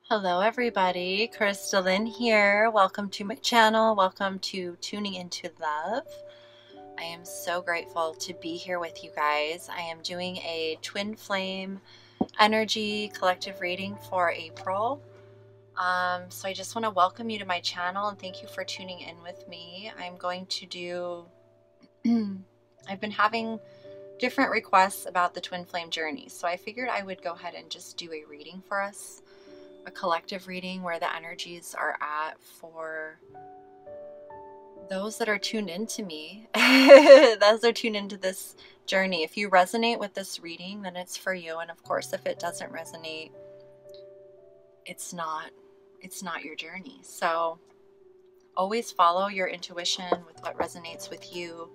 Hello everybody, Crystalline here. Welcome to my channel. Welcome to Tuning Into Love. I am so grateful to be here with you guys. I am doing a twin flame energy collective reading for April. So I just want to welcome you to my channel and thank you for tuning in with me. I'm going to do, I've been having different requests about the twin flame journey. So I figured I would go ahead and just do a reading for us. A collective reading where the energies are at for those that are tuned into me. Those are tuned into this journey. If you resonate with this reading, then it's for you. And of course, if it doesn't resonate, it's not your journey. So always follow your intuition with what resonates with you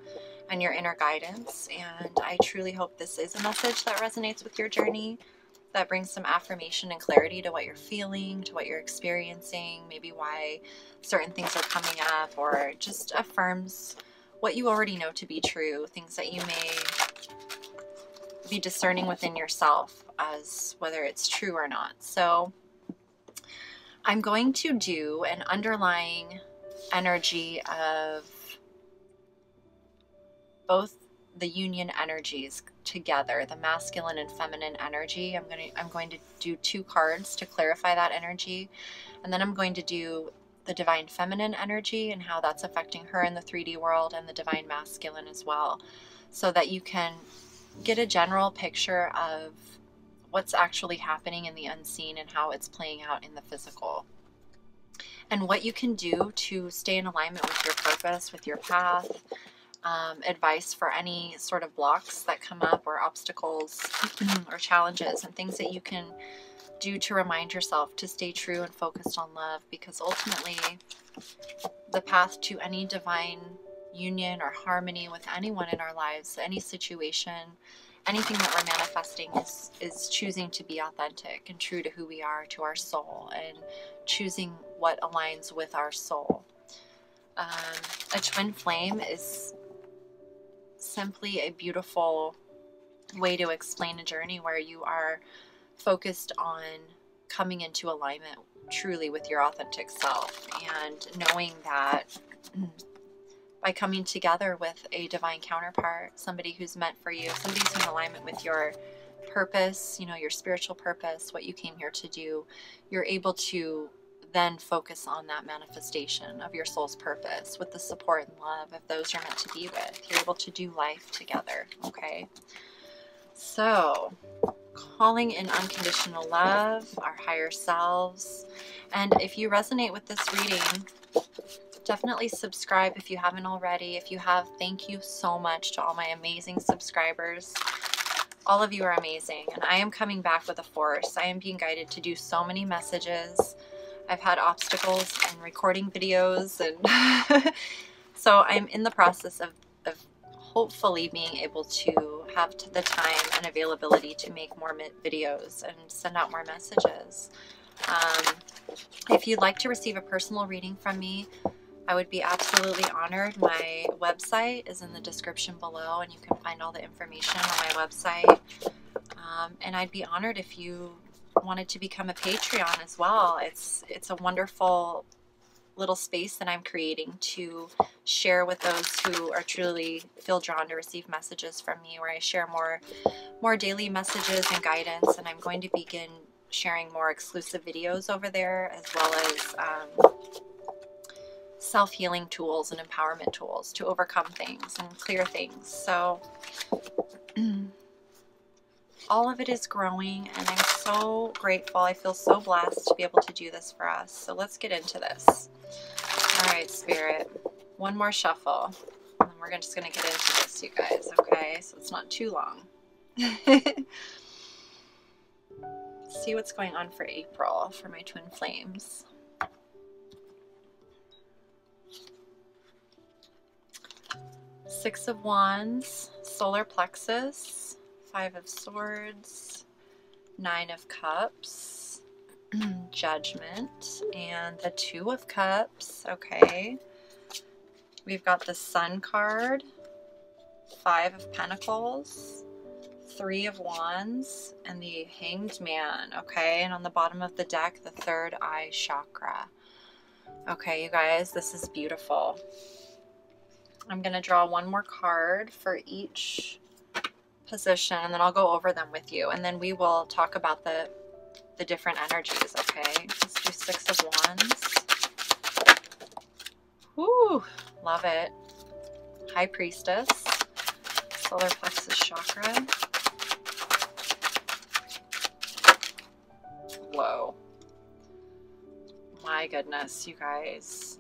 and your inner guidance. And I truly hope this is a message that resonates with your journey, that brings some affirmation and clarity to what you're feeling, to what you're experiencing, maybe why certain things are coming up, or just affirms what you already know to be true, things that you may be discerning within yourself as whether it's true or not. So I'm going to do an underlying energy of both the union energies together, the masculine and feminine energy. I'm going to do two cards to clarify that energy, and then I'm going to do the divine feminine energy and how that's affecting her in the 3D world, and the divine masculine as well, so that you can get a general picture of what's actually happening in the unseen and how it's playing out in the physical, and what you can do to stay in alignment with your purpose, with your path. Advice for any sort of blocks that come up, or obstacles or challenges, and things that you can do to remind yourself to stay true and focused on love, because ultimately the path to any divine union or harmony with anyone in our lives, any situation, anything that we're manifesting is choosing to be authentic and true to who we are, to our soul, and choosing what aligns with our soul. A twin flame is simply a beautiful way to explain a journey where you are focused on coming into alignment truly with your authentic self, and knowing that by coming together with a divine counterpart, somebody who's meant for you, somebody who's in alignment with your purpose, you know, your spiritual purpose, what you came here to do, you're able to then focus on that manifestation of your soul's purpose with the support and love of those you're meant to be with. You're able to do life together, okay? So, calling in unconditional love, our higher selves. And if you resonate with this reading, definitely subscribe if you haven't already. If you have, thank you so much to all my amazing subscribers. All of you are amazing, and I am coming back with a force. I am being guided to do so many messages. I've had obstacles in recording videos, and so I'm in the process of hopefully being able to have the time and availability to make more videos and send out more messages. If you'd like to receive a personal reading from me, I would be absolutely honored. My website is in the description below, and you can find all the information on my website. And I'd be honored if you wanted to become a Patreon as well. It's a wonderful little space that I'm creating to share with those who are truly feel drawn to receive messages from me, where I share more daily messages and guidance, and I'm going to begin sharing more exclusive videos over there, as well as self-healing tools and empowerment tools to overcome things and clear things. So all of it is growing, and I'm so grateful. I feel so blessed to be able to do this for us. So let's get into this. All right, Spirit. One more shuffle, and then we're just going to get into this, you guys, okay? So it's not too long. See what's going on for April for my twin flames. Six of Wands, solar plexus, Five of Swords, Nine of Cups, Judgment, and the Two of Cups. Okay. We've got the Sun card, Five of Pentacles, Three of Wands and the Hanged Man. Okay, and on the bottom of the deck, the third eye chakra. Okay, you guys, this is beautiful. I'm going to draw one more card for each position, and then I'll go over them with you, and then we will talk about the different energies. Okay, let's do Six of Wands. Woo, love it. High Priestess, solar plexus chakra. Whoa, my goodness, you guys.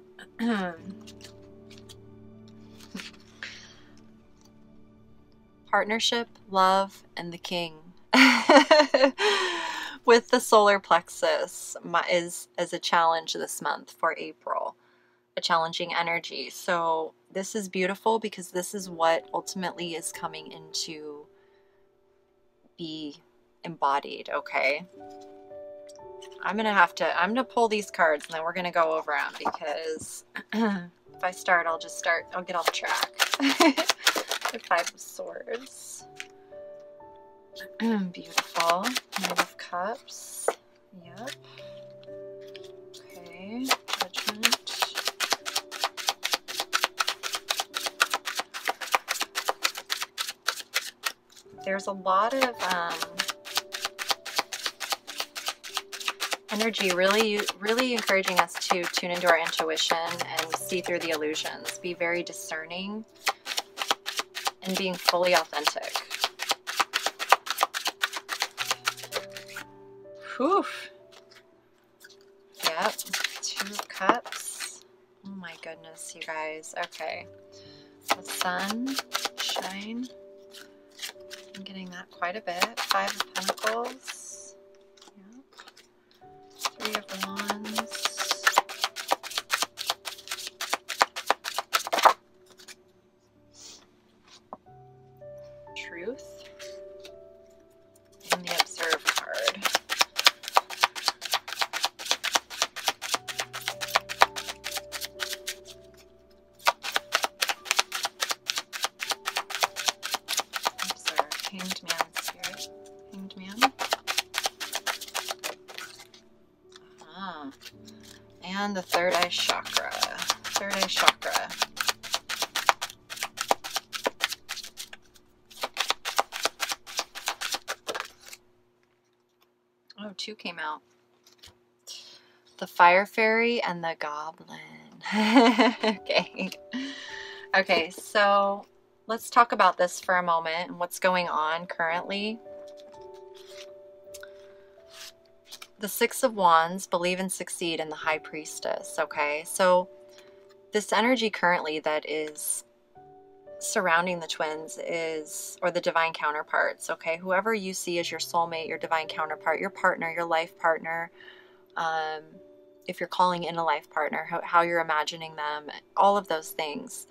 Partnership, love, and the King. With the solar plexus is a challenge this month for April, a challenging energy. So this is beautiful because this is what ultimately is coming into be embodied. Okay, I'm gonna pull these cards and then we're gonna go over them, because if I start, I'll get off track. The Five of Swords. Beautiful. Knight of Cups. Yep. Okay. Judgment. There's a lot of energy really encouraging us to tune into our intuition and see through the illusions. Be very discerning and being fully authentic. Whew. Yep. Two of Cups. Oh my goodness, you guys. Okay. The Sun. Shine. I'm getting that quite a bit. Five of Pentacles. Yep. Three of Wands. Truth. And the Observe card. Observe. Hanged Man spirit. Hanged Man. And the third eye chakra. Third eye chakra. Oh, two came out. The Fire Fairy and the Goblin. Okay. Okay, so let's talk about this for a moment and what's going on currently. The Six of Wands, believe and succeed, in the High Priestess. Okay, so this energy currently that is surrounding the twins is, or the divine counterparts, okay, whoever you see as your soulmate, your divine counterpart, your partner, your life partner, if you're calling in a life partner, how you're imagining them, all of those things.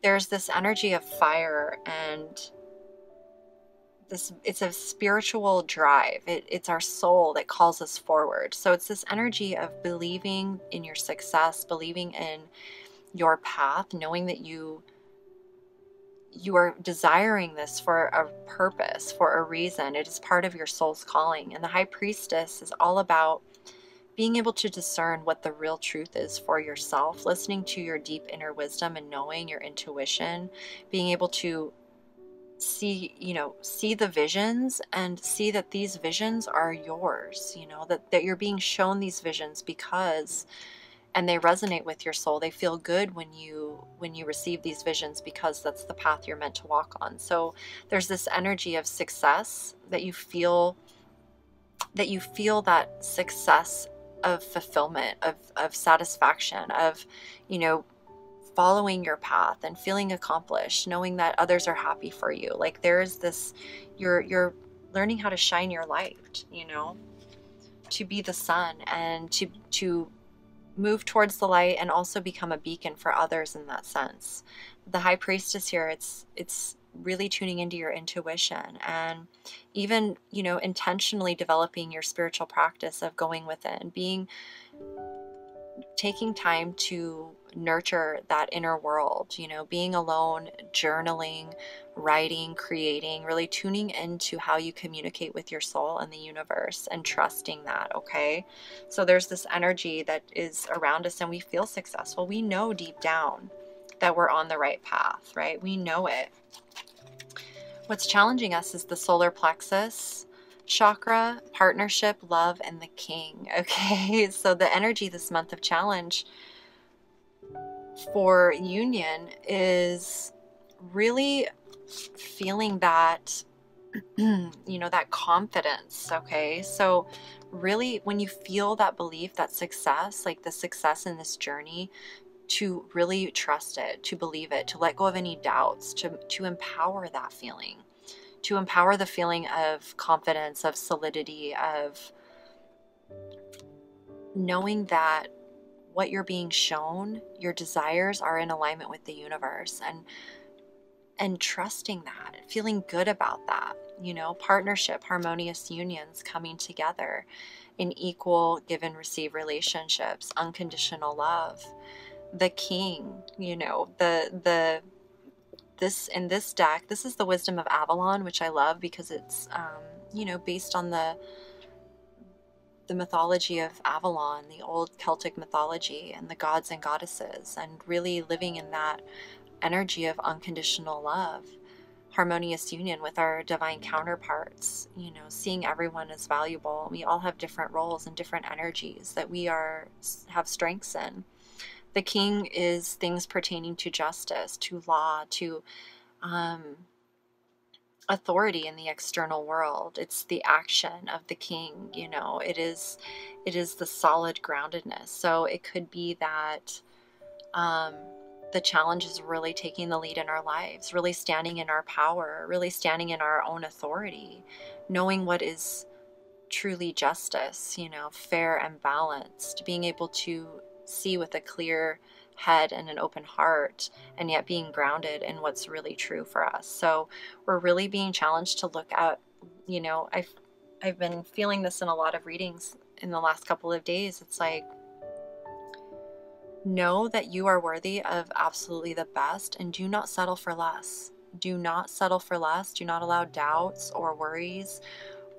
There's this energy of fire, and it's a spiritual drive. It's our soul that calls us forward. So it's this energy of believing in your success, believing in your path, knowing that you are desiring this for a purpose, for a reason. It is part of your soul's calling. And the High Priestess is all about being able to discern what the real truth is for yourself, listening to your deep inner wisdom and knowing your intuition, being able to see the visions and see that these visions are yours, that you're being shown these visions because, and they resonate with your soul. They feel good when you receive these visions, because that's the path you're meant to walk on. So there's this energy of success that you feel that success of fulfillment, of satisfaction, of, following your path and feeling accomplished, knowing that others are happy for you. Like there's this, you're learning how to shine your light, to be the sun and to move towards the light and also become a beacon for others in that sense. The High Priestess here, it's really tuning into your intuition and even, intentionally developing your spiritual practice of going within, taking time to nurture that inner world, you know, being alone, journaling, writing, creating, really tuning into how you communicate with your soul and the universe and trusting that, okay? So there's this energy that is around us and we feel successful. We know deep down that we're on the right path, right? We know it. What's challenging us is the solar plexus chakra, partnership, love, and the king, okay? So the energy this month of challenge for union is really feeling that, you know, that confidence, okay? So really when you feel that belief, that success, like the success in this journey, to really trust it, to believe it, to let go of any doubts, to empower that feeling, to empower the feeling of confidence, of solidity, of knowing that what you're being shown, your desires are in alignment with the universe, and trusting that, feeling good about that, you know, partnership, harmonious unions coming together in equal give and receive relationships, unconditional love, the king, you know, this in this deck, this is the wisdom of Avalon, which I love because it's you know, based on the mythology of Avalon, the old Celtic mythology and the gods and goddesses, and really living in that energy of unconditional love, harmonious union with our divine counterparts, you know, seeing everyone as valuable. We all have different roles and different energies that we have strengths in. The king is things pertaining to justice, to law, to authority in the external world. It's the action of the king, you know, it is the solid groundedness. So it could be that the challenge is really taking the lead in our lives, really standing in our power, really standing in our own authority, knowing what is truly justice, you know, fair and balanced, being able to see with a clear head and an open heart, and yet being grounded in what's really true for us. So we're really being challenged to look at, you know, I've been feeling this in a lot of readings in the last couple of days. It's like, know that you are worthy of absolutely the best, and do not settle for less. Do not settle for less. Do not allow doubts or worries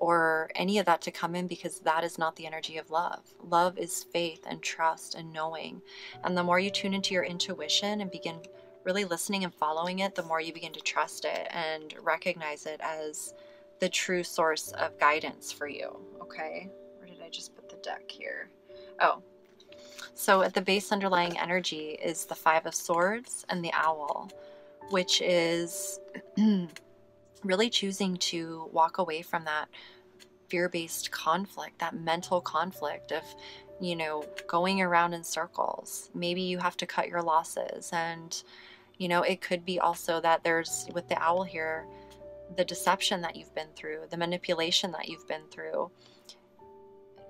or any of that to come in, because that is not the energy of love. Love is faith and trust and knowing. And the more you tune into your intuition and begin really listening and following it, the more you begin to trust it and recognize it as the true source of guidance for you. Okay, where did I just put the deck here? Oh, so at the base underlying energy is the Five of Swords and the Owl, which is really choosing to walk away from that fear-based conflict, that mental conflict of, you know, going around in circles. Maybe you have to cut your losses. And, you know, it could be also that there's, with the owl here, the deception that you've been through, the manipulation that you've been through,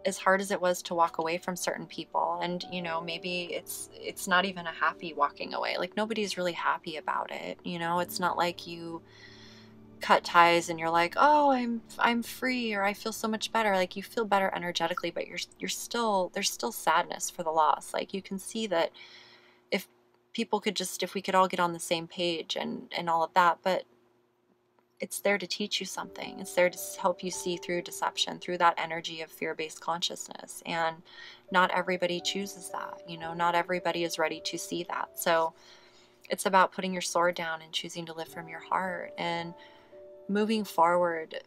as hard as it was to walk away from certain people. And, you know, maybe it's not even a happy walking away. Like, nobody's really happy about it. You know, it's not like you cut ties and you're like, oh, I'm free, or I feel so much better. Like, you feel better energetically, but you're still, there's still sadness for the loss. Like, you can see that if we could all get on the same page and all of that, but it's there to teach you something. It's there to help you see through deception, through that energy of fear-based consciousness. And not everybody chooses that, you know, not everybody is ready to see that. So it's about putting your sword down and choosing to live from your heart and moving forward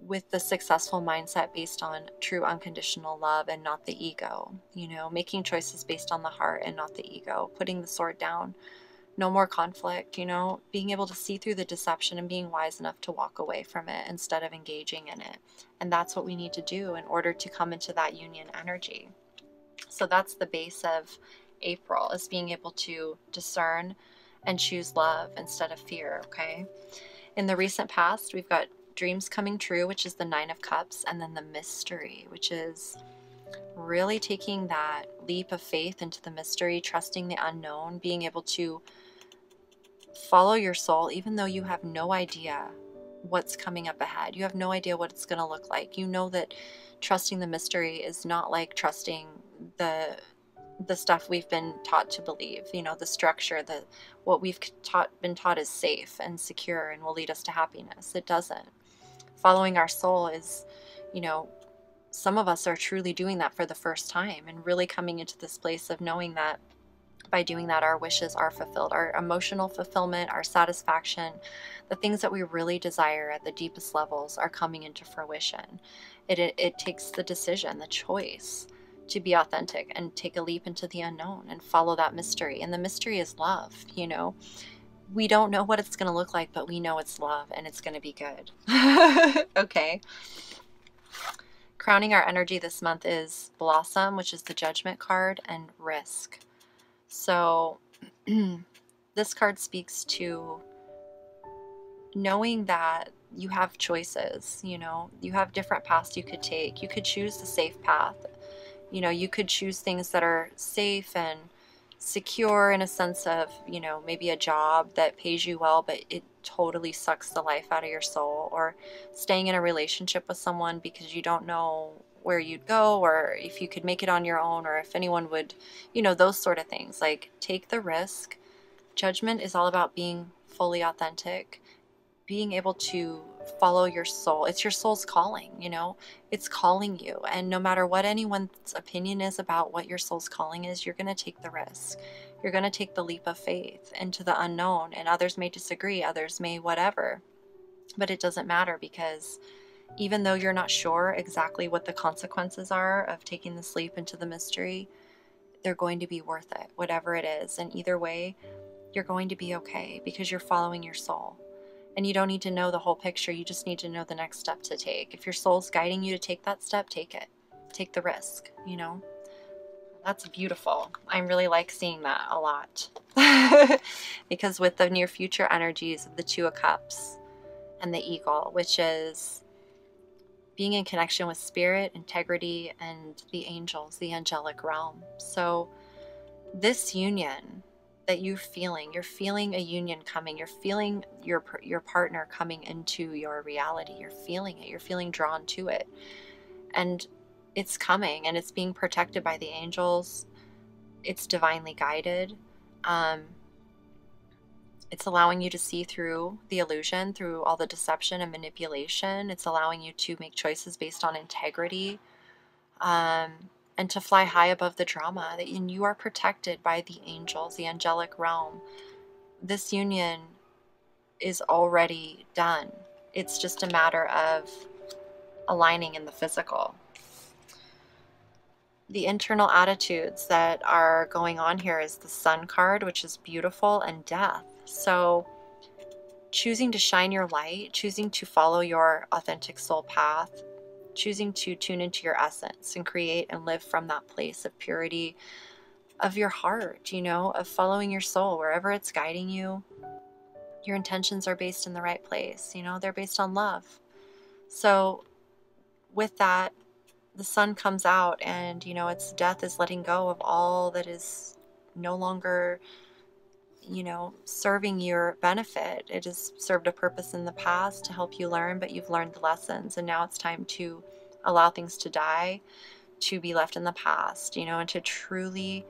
with the successful mindset based on true unconditional love and not the ego, you know, making choices based on the heart and not the ego, putting the sword down, no more conflict, you know, being able to see through the deception and being wise enough to walk away from it instead of engaging in it. And that's what we need to do in order to come into that union energy. So that's the base of April, is being able to discern and choose love instead of fear, okay? In the recent past, we've got dreams coming true, which is the Nine of Cups, and then the mystery, which is really taking that leap of faith into the mystery, trusting the unknown, being able to follow your soul, even though you have no idea what's coming up ahead. You have no idea what it's going to look like. You know that trusting the mystery is not like trusting the the stuff we've been taught to believe, you know, the structure, what we've been taught is safe and secure and will lead us to happiness. It doesn't. Following our soul is, you know, some of us are truly doing that for the first time and really coming into this place of knowing that by doing that, our wishes are fulfilled, our emotional fulfillment, our satisfaction, the things that we really desire at the deepest levels are coming into fruition. It takes the decision, the choice to be authentic and take a leap into the unknown and follow that mystery. And the mystery is love, you know. We don't know what it's going to look like, but we know it's love and it's going to be good. Okay. Crowning our energy this month is Blossom, which is the Judgment card, and Risk. So this card speaks to knowing that you have choices, you know, you have different paths you could take. You could choose the safe path. You know, you could choose things that are safe and secure in a sense of, you know, maybe a job that pays you well, but it totally sucks the life out of your soul, or staying in a relationship with someone because you don't know where you'd go or if you could make it on your own or if anyone would, you know, those sort of things. Like, take the risk. Judgment is all about being fully authentic, being able to follow your soul. It's your soul's calling, you know, it's calling you. And no matter what anyone's opinion is about what your soul's calling is, you're going to take the risk. You're going to take the leap of faith into the unknown. And others may disagree, others may whatever, but it doesn't matter, because even though you're not sure exactly what the consequences are of taking this leap into the mystery, they're going to be worth it, whatever it is. And either way, you're going to be okay because you're following your soul. And you don't need to know the whole picture. You just need to know the next step to take. If your soul's guiding you to take that step, take it. Take the risk, you know? That's beautiful. I really like seeing that a lot. Because with the near future energies of the Two of Cups and the Eagle, which is being in connection with spirit, integrity, and the angels, the angelic realm. So this union that you're feeling a union coming, you're feeling your partner coming into your reality, you're feeling it, you're feeling drawn to it, and it's coming, and it's being protected by the angels. It's divinely guided. It's allowing you to see through the illusion, through all the deception and manipulation. It's allowing you to make choices based on integrity, and to fly high above the drama. That you are protected by the angels, the angelic realm. This union is already done. It's just a matter of aligning in the physical. The internal attitudes that are going on here is the Sun card, which is beautiful, and Death. So choosing to shine your light, choosing to follow your authentic soul path, choosing to tune into your essence and create and live from that place of purity of your heart, you know, of following your soul wherever it's guiding you. Your intentions are based in the right place, you know, they're based on love. So with that, the Sun comes out, and, you know, its death is letting go of all that is no longer, you know, serving your benefit. It has served a purpose in the past to help you learn, but you've learned the lessons, and now it's time to allow things to die, to be left in the past, you know, and to truly,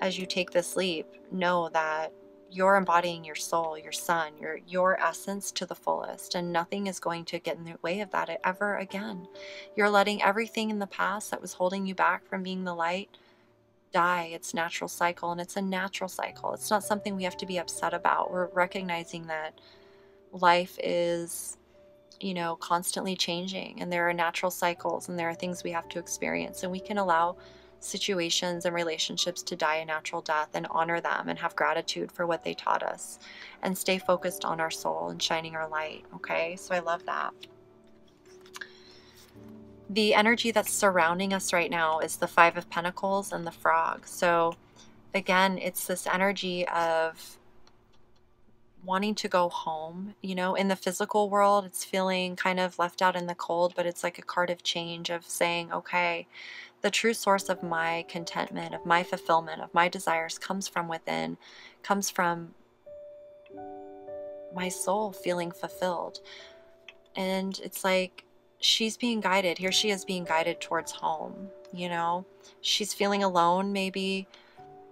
as you take this leap, know that you're embodying your soul, your sun, your essence to the fullest, and nothing is going to get in the way of that ever again. You're letting everything in the past that was holding you back from being the light die its natural cycle, and it's a natural cycle. It's not something we have to be upset about. We're recognizing that life is, you know, constantly changing, and there are natural cycles, and there are things we have to experience, and we can allow situations and relationships to die a natural death and honor them and have gratitude for what they taught us and stay focused on our soul and shining our light. Okay, so I love that. The energy that's surrounding us right now is the Five of Pentacles and the Frog. So again, it's this energy of wanting to go home. You know, in the physical world, it's feeling kind of left out in the cold, but it's like a card of change, of saying, okay, the true source of my contentment, of my fulfillment, of my desires comes from within, comes from my soul feeling fulfilled. And it's like she's being guided. Here she is being guided towards home. you know. She's feeling alone maybe,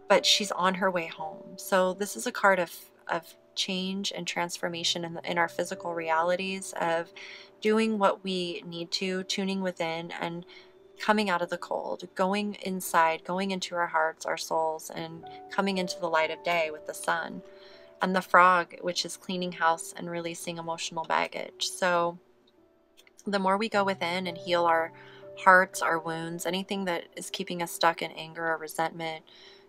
but she's on her way home. So this is a card of change and transformation in our physical realities, of doing what we need to, tuning within and coming out of the cold, going inside, going into our hearts, our souls, and coming into the light of day with the sun. And the frog, which is cleaning house and releasing emotional baggage. So the more we go within and heal our hearts, our wounds, anything that is keeping us stuck in anger or resentment,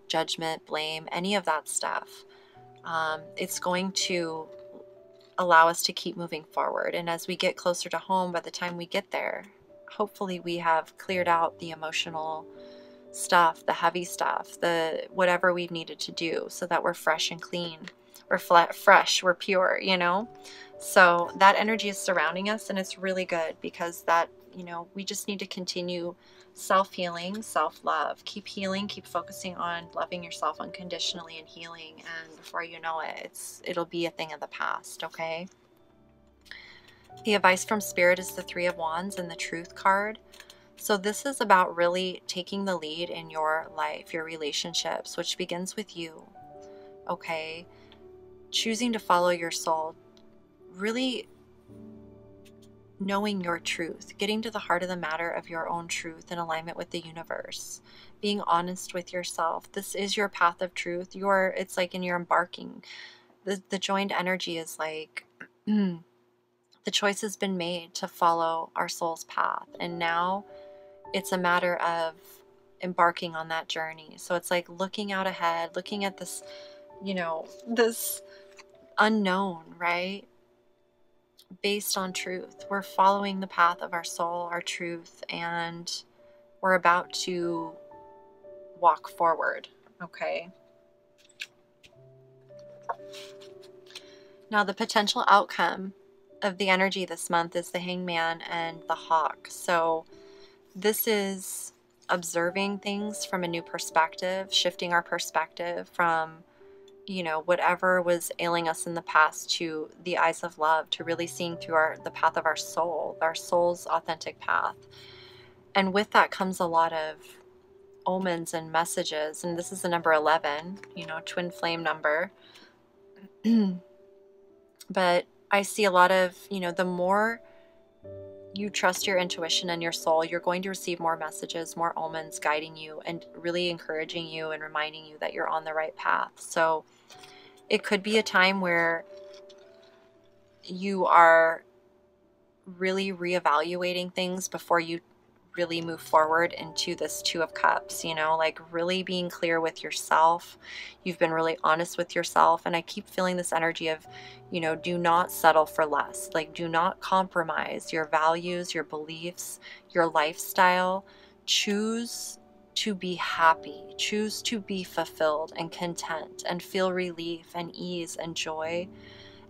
judgment, blame, any of that stuff, it's going to allow us to keep moving forward. And as we get closer to home, by the time we get there, hopefully we have cleared out the emotional stuff, the heavy stuff, the whatever we've needed to do, so that we're fresh and clean. We're fresh, we're pure, you know? So that energy is surrounding us, and it's really good, because that, you know, we just need to continue self-healing, self-love. Keep healing, keep focusing on loving yourself unconditionally and healing, and before you know it, it'll be a thing of the past, okay? The advice from Spirit is the Three of Wands and the Truth card. So this is about really taking the lead in your life, your relationships, which begins with you, okay? Choosing to follow your soul, really knowing your truth, getting to the heart of the matter of your own truth in alignment with the universe, being honest with yourself. This is your path of truth. It's like in your embarking. The joined energy is like the choice has been made to follow our soul's path, and now it's a matter of embarking on that journey. So it's like looking out ahead, looking at this, you know, this unknown, right? Based on truth. We're following the path of our soul, our truth, and we're about to walk forward, okay? Now, the potential outcome of the energy this month is the Hangman and the Hawk. So this is observing things from a new perspective, shifting our perspective from, you know, whatever was ailing us in the past to the eyes of love, to really seeing through the path of our soul's authentic path. And with that comes a lot of omens and messages. And this is the number 11, you know, twin flame number. But I see a lot of, you know, the more you trust your intuition and your soul, you're going to receive more messages, more omens guiding you and really encouraging you and reminding you that you're on the right path. So it could be a time where you are really reevaluating things before you really move forward into this Two of Cups, you know, like really being clear with yourself. You've been really honest with yourself. And I keep feeling this energy of, you know, do not settle for less. Like, do not compromise your values, your beliefs, your lifestyle. Choose to be happy. Choose to be fulfilled and content and feel relief and ease and joy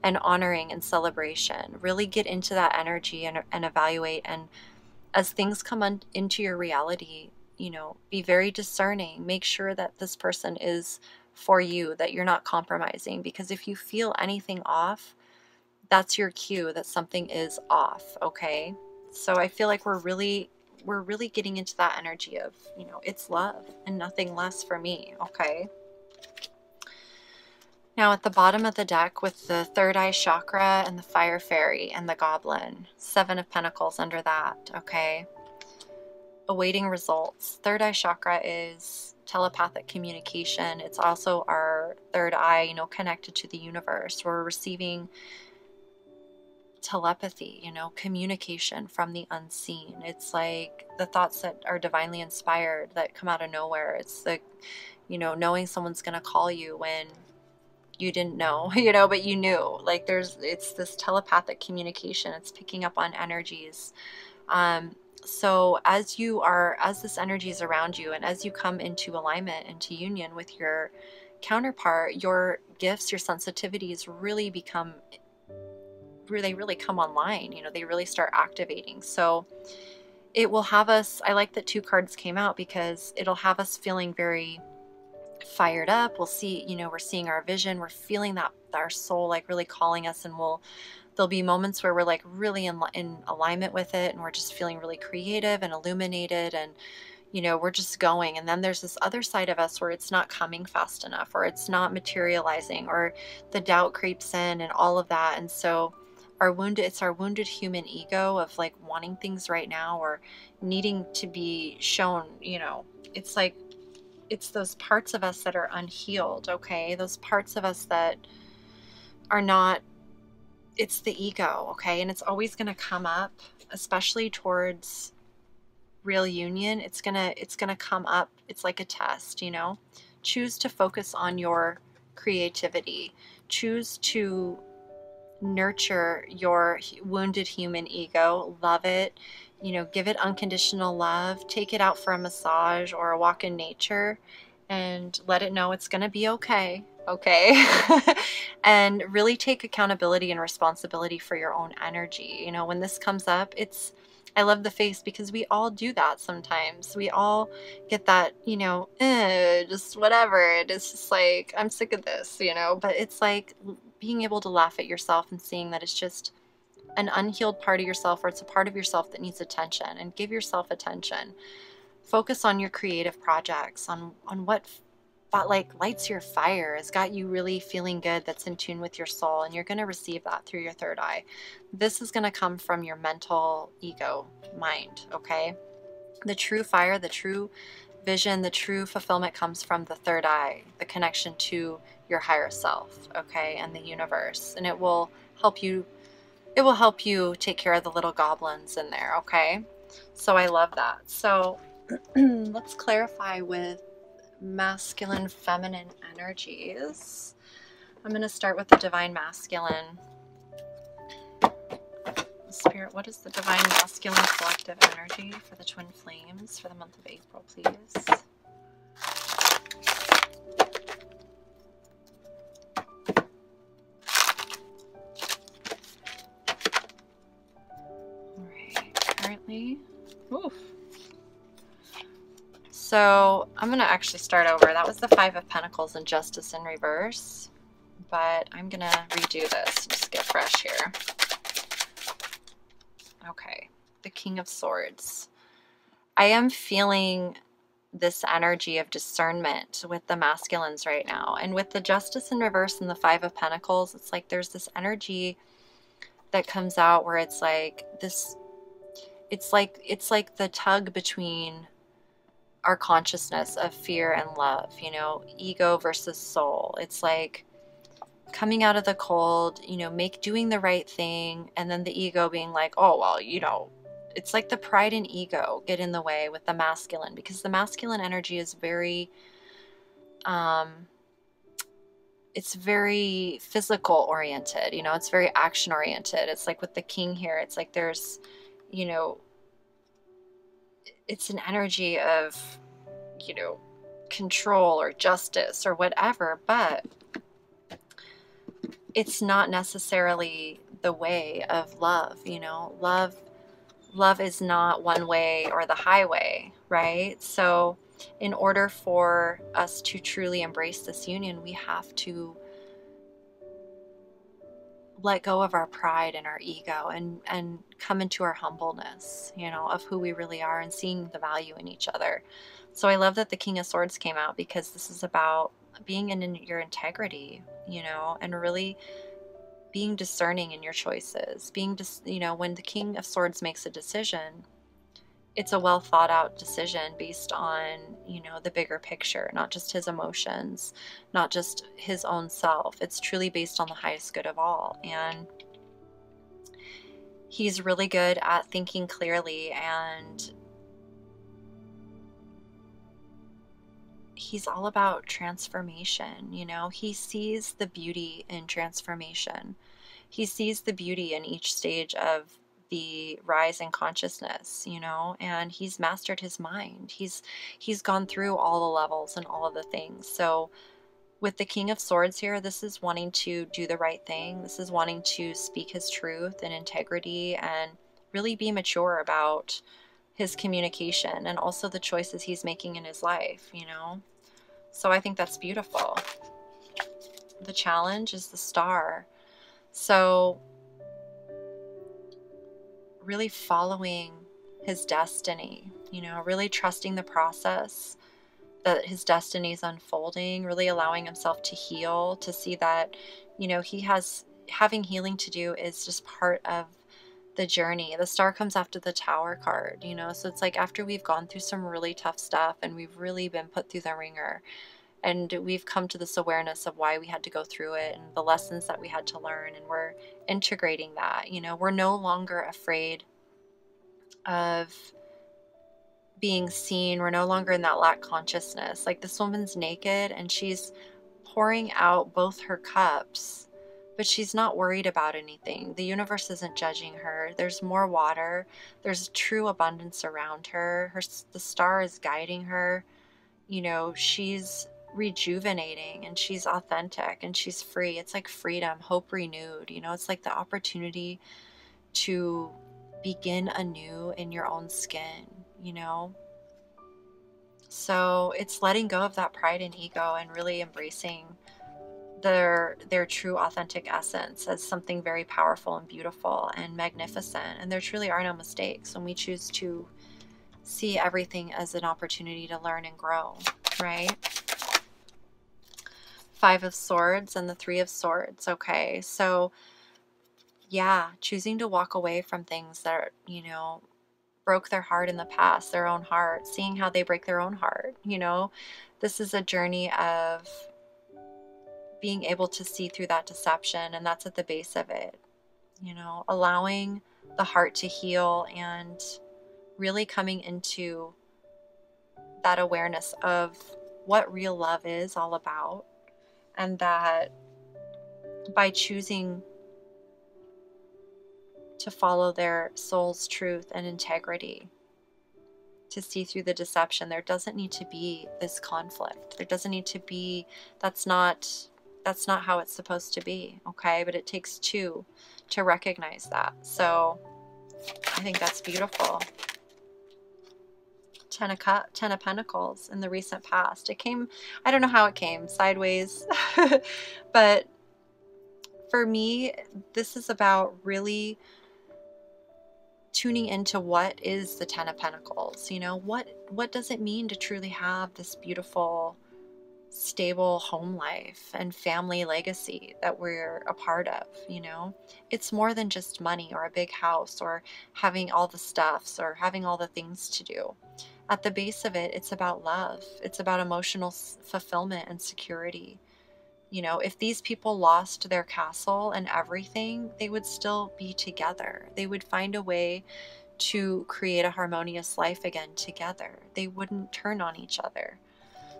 and honoring and celebration. Really get into that energy and evaluate. And as things come into your reality, you know, be very discerning. Make sure that this person is for you, that you're not compromising. Because if you feel anything off, that's your cue that something is off, okay? So I feel like we're really getting into that energy of, you know, it's love and nothing less for me, okay? Now at the bottom of the deck with the third eye chakra and the fire fairy and the goblin, 7 of Pentacles under that, okay? Awaiting results. Third eye chakra is telepathic communication. It's also our third eye, you know, connected to the universe. We're receiving telepathy, you know, communication from the unseen. It's like the thoughts that are divinely inspired that come out of nowhere. It's the, you know, knowing someone's going to call you when you didn't know, you know, but you knew. Like it's this telepathic communication. It's picking up on energies. So as this energy is around you, and as you come into alignment, into union with your counterpart, your gifts, your sensitivities really come online. You know, they really start activating. So it will have us, I like that 2 cards came out, because it'll have us feeling very fired up. We'll see, you know, we're seeing our vision. We're feeling that our soul like really calling us, and there'll be moments where we're like really in alignment with it, and we're just feeling really creative and illuminated, and, you know, we're just going. And then there's this other side of us where it's not coming fast enough, or it's not materializing, or the doubt creeps in and all of that. And so it's our wounded human ego of like wanting things right now, or needing to be shown, you know, it's like, it's those parts of us that are unhealed. Okay. Those parts of us that are not, it's the ego. Okay. And it's always going to come up, especially towards real union. It's gonna come up. It's like a test, you know. Choose to focus on your creativity. Choose to nurture your wounded human ego. Love it, you know, give it unconditional love. Take it out for a massage or a walk in nature and let it know it's gonna be okay. Okay. And really take accountability and responsibility for your own energy. You know, when this comes up, I love the face, because we all do that sometimes. We all get that, you know, just whatever. It's just like, I'm sick of this, you know. But it's like being able to laugh at yourself and seeing that it's just an unhealed part of yourself, or it's a part of yourself that needs attention, and give yourself attention. Focus on your creative projects, on what like lights your fire, has got you really feeling good, that's in tune with your soul, and you're going to receive that through your third eye. This is going to come from your mental ego mind. Okay. The true fire, the true vision, the true fulfillment comes from the third eye, the connection to your higher self. Okay. And the universe, and it will help you take care of the little goblins in there. Okay. So I love that. So let's clarify with masculine, feminine energies. I'm going to start with the divine masculine. Spirit, what is the divine masculine collective energy for the twin flames for the month of April, please? All right, currently, oof. So I'm going to actually start over. That was the Five of Pentacles and Justice in reverse. But I'm going to redo this. Just get fresh here. Okay. The King of Swords. I am feeling this energy of discernment with the masculines right now. And with the Justice in reverse and the Five of Pentacles, it's like there's this energy that comes out where it's like this, it's like the tug between our consciousness of fear and love, you know, ego versus soul. It's like coming out of the cold, you know, doing the right thing, and then the ego being like, oh, well, you know, it's like the pride and ego get in the way with the masculine, because the masculine energy is very, it's very physical oriented, you know, it's very action oriented. It's like with the king here, it's like there's, you know, it's an energy of, you know, control or justice or whatever, but it's not necessarily the way of love, you know. Love is not one way or the highway, right? So in order for us to truly embrace this union, we have to let go of our pride and our ego and come into our humbleness, you know, of who we really are, and seeing the value in each other. So I love that the King of Swords came out, because this is about being in your integrity, you know, and really being discerning in your choices. You know, when the King of Swords makes a decision, it's a well thought out decision based on, you know, the bigger picture, not just his emotions, not just his own self. It's truly based on the highest good of all. And he's really good at thinking clearly, and he's all about transformation. You know, he sees the beauty in transformation. He sees the beauty in each stage of the rise in consciousness, you know, and he's mastered his mind. He's gone through all the levels and all of the things. So with the King of Swords here, this is wanting to do the right thing. This is wanting to speak his truth and integrity, and really be mature about his communication, and also the choices he's making in his life, you know. So I think that's beautiful. The challenge is the Star. So really following his destiny, you know, really trusting the process that his destiny is unfolding, really allowing himself to heal, to see that, you know, having healing to do is just part of the journey. The star comes after the Tower card, you know, so it's like after we've gone through some really tough stuff and we've really been put through the ringer, and we've come to this awareness of why we had to go through it and the lessons that we had to learn, and we're integrating that, you know, we're no longer afraid of being seen. We're no longer in that lack consciousness. Like, this woman's naked and she's pouring out both her cups, but she's not worried about anything. The universe isn't judging her. There's more water. There's true abundance around her. The star is guiding her. You know, she's rejuvenating and she's authentic and she's free. It's like freedom, hope renewed. You know, it's like the opportunity to begin anew in your own skin, you know? So it's letting go of that pride and ego and really embracing their true authentic essence as something very powerful and beautiful and magnificent. And there truly are no mistakes when we choose to see everything as an opportunity to learn and grow, right? Five of Swords and the Three of Swords. Okay, so yeah, choosing to walk away from things that, you know, broke their heart in the past, their own heart, seeing how they break their own heart, you know. This is a journey of being able to see through that deception, and that's at the base of it, you know, allowing the heart to heal and really coming into that awareness of what real love is all about, and that by choosing to follow their soul's truth and integrity, to see through the deception, there doesn't need to be this conflict. There doesn't need to be, that's not how it's supposed to be, okay? But it takes two to recognize that. So I think that's beautiful. Ten of Pentacles in the recent past. It came, I don't know how it came, sideways. But for me, this is about really tuning into what is the Ten of Pentacles. You know, what does it mean to truly have this beautiful, stable home life and family legacy that we're a part of? You know, it's more than just money or a big house or having all the stuffs or having all the things to do. At the base of it, it's about love. It's about emotional fulfillment and security. You know, if these people lost their castle and everything, they would still be together. They would find a way to create a harmonious life again together. They wouldn't turn on each other.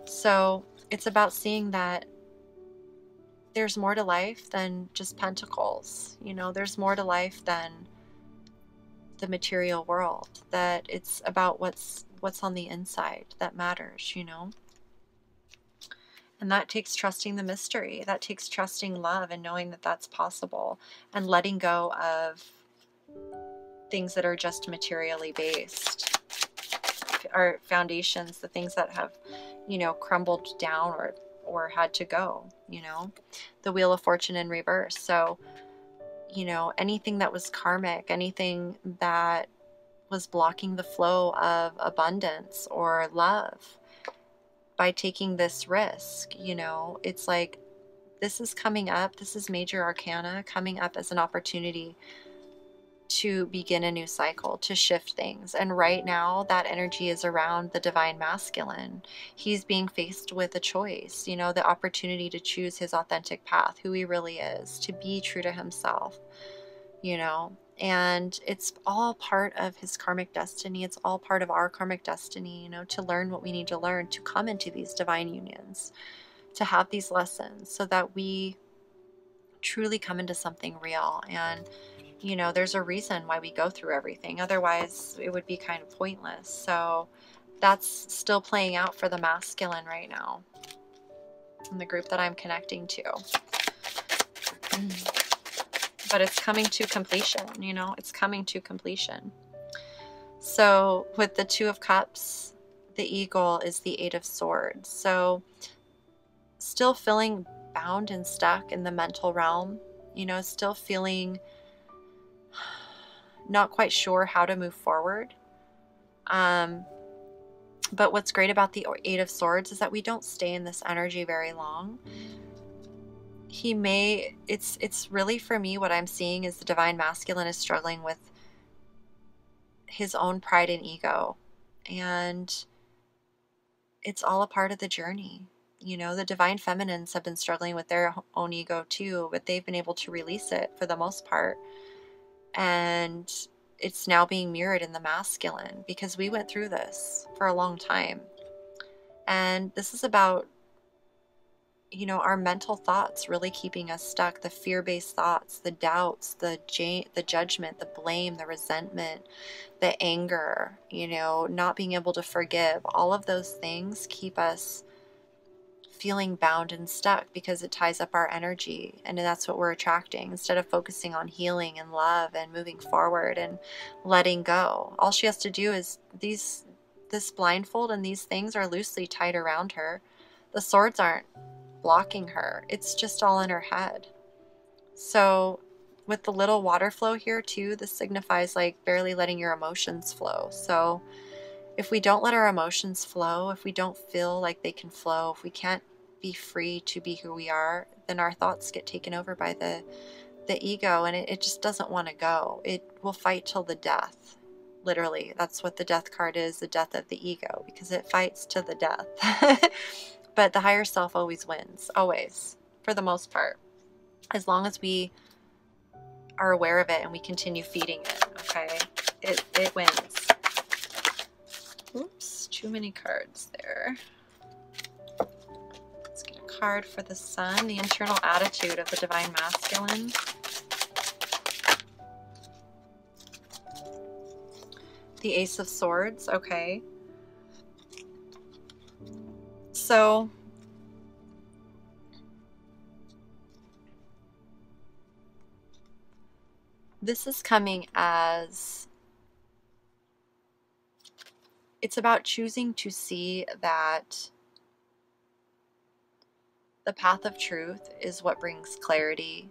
So it's about seeing that there's more to life than just pentacles. You know, there's more to life than the material world, that it's about what's on the inside that matters, you know. And that takes trusting the mystery. That takes trusting love and knowing that that's possible, and letting go of things that are just materially based, our foundations, the things that have, you know, crumbled down or had to go, you know. The Wheel of Fortune in reverse. So, you know, anything that was karmic, anything that was blocking the flow of abundance or love, by taking this risk, you know, it's like this is coming up. This is major arcana coming up as an opportunity to begin a new cycle, to shift things. And right now that energy is around the divine masculine. He's being faced with a choice, you know, the opportunity to choose his authentic path, who he really is, to be true to himself, you know. And it's all part of his karmic destiny. It's all part of our karmic destiny, you know, to learn what we need to learn, to come into these divine unions, to have these lessons so that we truly come into something real. And, you know, there's a reason why we go through everything. Otherwise, it would be kind of pointless. So that's still playing out for the masculine right now in the group that I'm connecting to. But it's coming to completion, you know, it's coming to completion. So with the Two of Cups, the eagle is the Eight of Swords. So still feeling bound and stuck in the mental realm, you know, still feeling not quite sure how to move forward. But what's great about the Eight of Swords is that we don't stay in this energy very long. It's really, for me, what I'm seeing is the Divine Masculine is struggling with his own pride and ego. And it's all a part of the journey. You know, the Divine Feminines have been struggling with their own ego too, but they've been able to release it for the most part. And it's now being mirrored in the masculine, because we went through this for a long time. And this is about, you know, our mental thoughts really keeping us stuck, the fear-based thoughts, the doubts, the judgment, the blame, the resentment, the anger, you know, not being able to forgive. All of those things keep us feeling bound and stuck because it ties up our energy, and that's what we're attracting, instead of focusing on healing and love and moving forward and letting go. All she has to do is this blindfold and these things are loosely tied around her. The swords aren't blocking her. It's just all in her head. So with the little water flow here too, this signifies like barely letting your emotions flow. So if we don't let our emotions flow, if we don't feel like they can flow, if we can't be free to be who we are, then our thoughts get taken over by the ego, and it just doesn't want to go. It will fight till the death. Literally, that's what the death card is, the death of the ego, because it fights to the death. But the higher self always wins, always, for the most part, as long as we are aware of it and we continue feeding it. Okay, it wins. Oops, too many cards there. Let's get a card for the Sun, the internal attitude of the Divine Masculine. The Ace of Swords, okay. So this is coming as, it's about choosing to see that the path of truth is what brings clarity.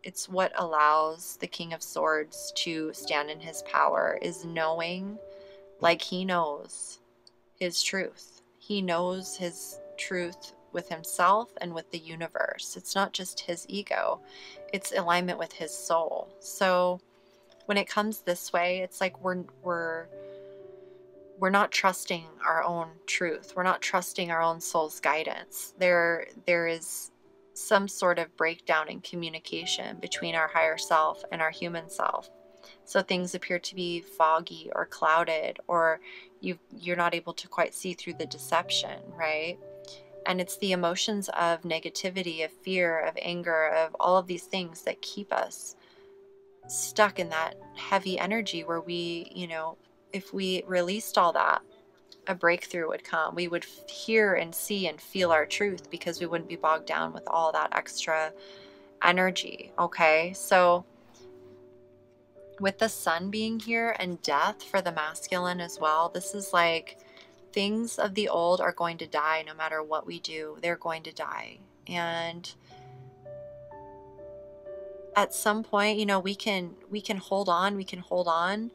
It's what allows the King of Swords to stand in his power, is knowing, like he knows his truth. He knows his truth with himself and with the universe. It's not just his ego, it's alignment with his soul. So when it comes this way, it's like we're not trusting our own truth. We're not trusting our own soul's guidance. There is some sort of breakdown in communication between our higher self and our human self. So things appear to be foggy or clouded, or you're not able to quite see through the deception, right? And it's the emotions of negativity, of fear, of anger, of all of these things that keep us stuck in that heavy energy where we, you know, if we released all that, a breakthrough would come. We would hear and see and feel our truth, because we wouldn't be bogged down with all that extra energy. Okay, so with the Sun being here and death for the masculine as well, this is like things of the old are going to die. No matter what we do, they're going to die. And at some point, you know, we can hold on,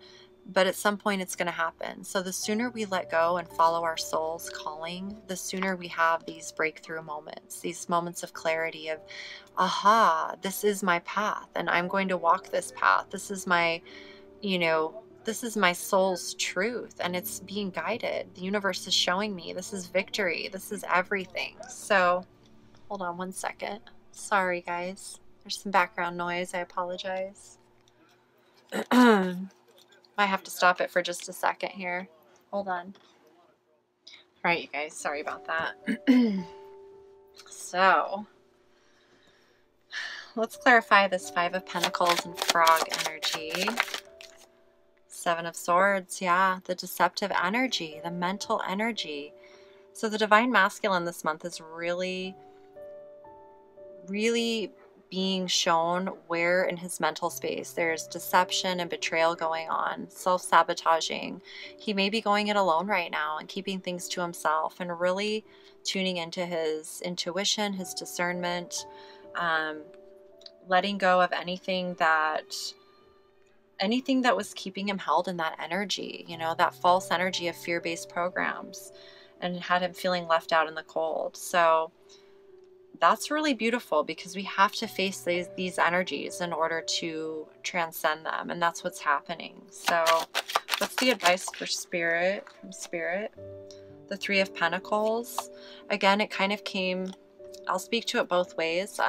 but at some point it's going to happen. So the sooner we let go and follow our soul's calling, the sooner we have these breakthrough moments, these moments of clarity of, aha, this is my path and I'm going to walk this path. This is my, you know, this is my soul's truth and it's being guided. The universe is showing me this is victory. This is everything. So hold on one second. Sorry, guys. There's some background noise. I apologize. I have to stop it for just a second here. Hold on. All right, you guys. Sorry about that. So let's clarify this Five of Pentacles and Frog energy. Seven of Swords. Yeah, the deceptive energy, the mental energy. So the Divine Masculine this month is really being shown where in his mental space there's deception and betrayal going on, self-sabotaging. He may be going it alone right now and keeping things to himself and really tuning into his intuition, his discernment, letting go of anything that anything that was keeping him held in that energy, you know, that false energy of fear-based programs, and had him feeling left out in the cold. So that's really beautiful, because we have to face these energies in order to transcend them. And that's what's happening. So what's the advice for Spirit, from Spirit? The Three of Pentacles. Again, it kind of came, I'll speak to it both ways.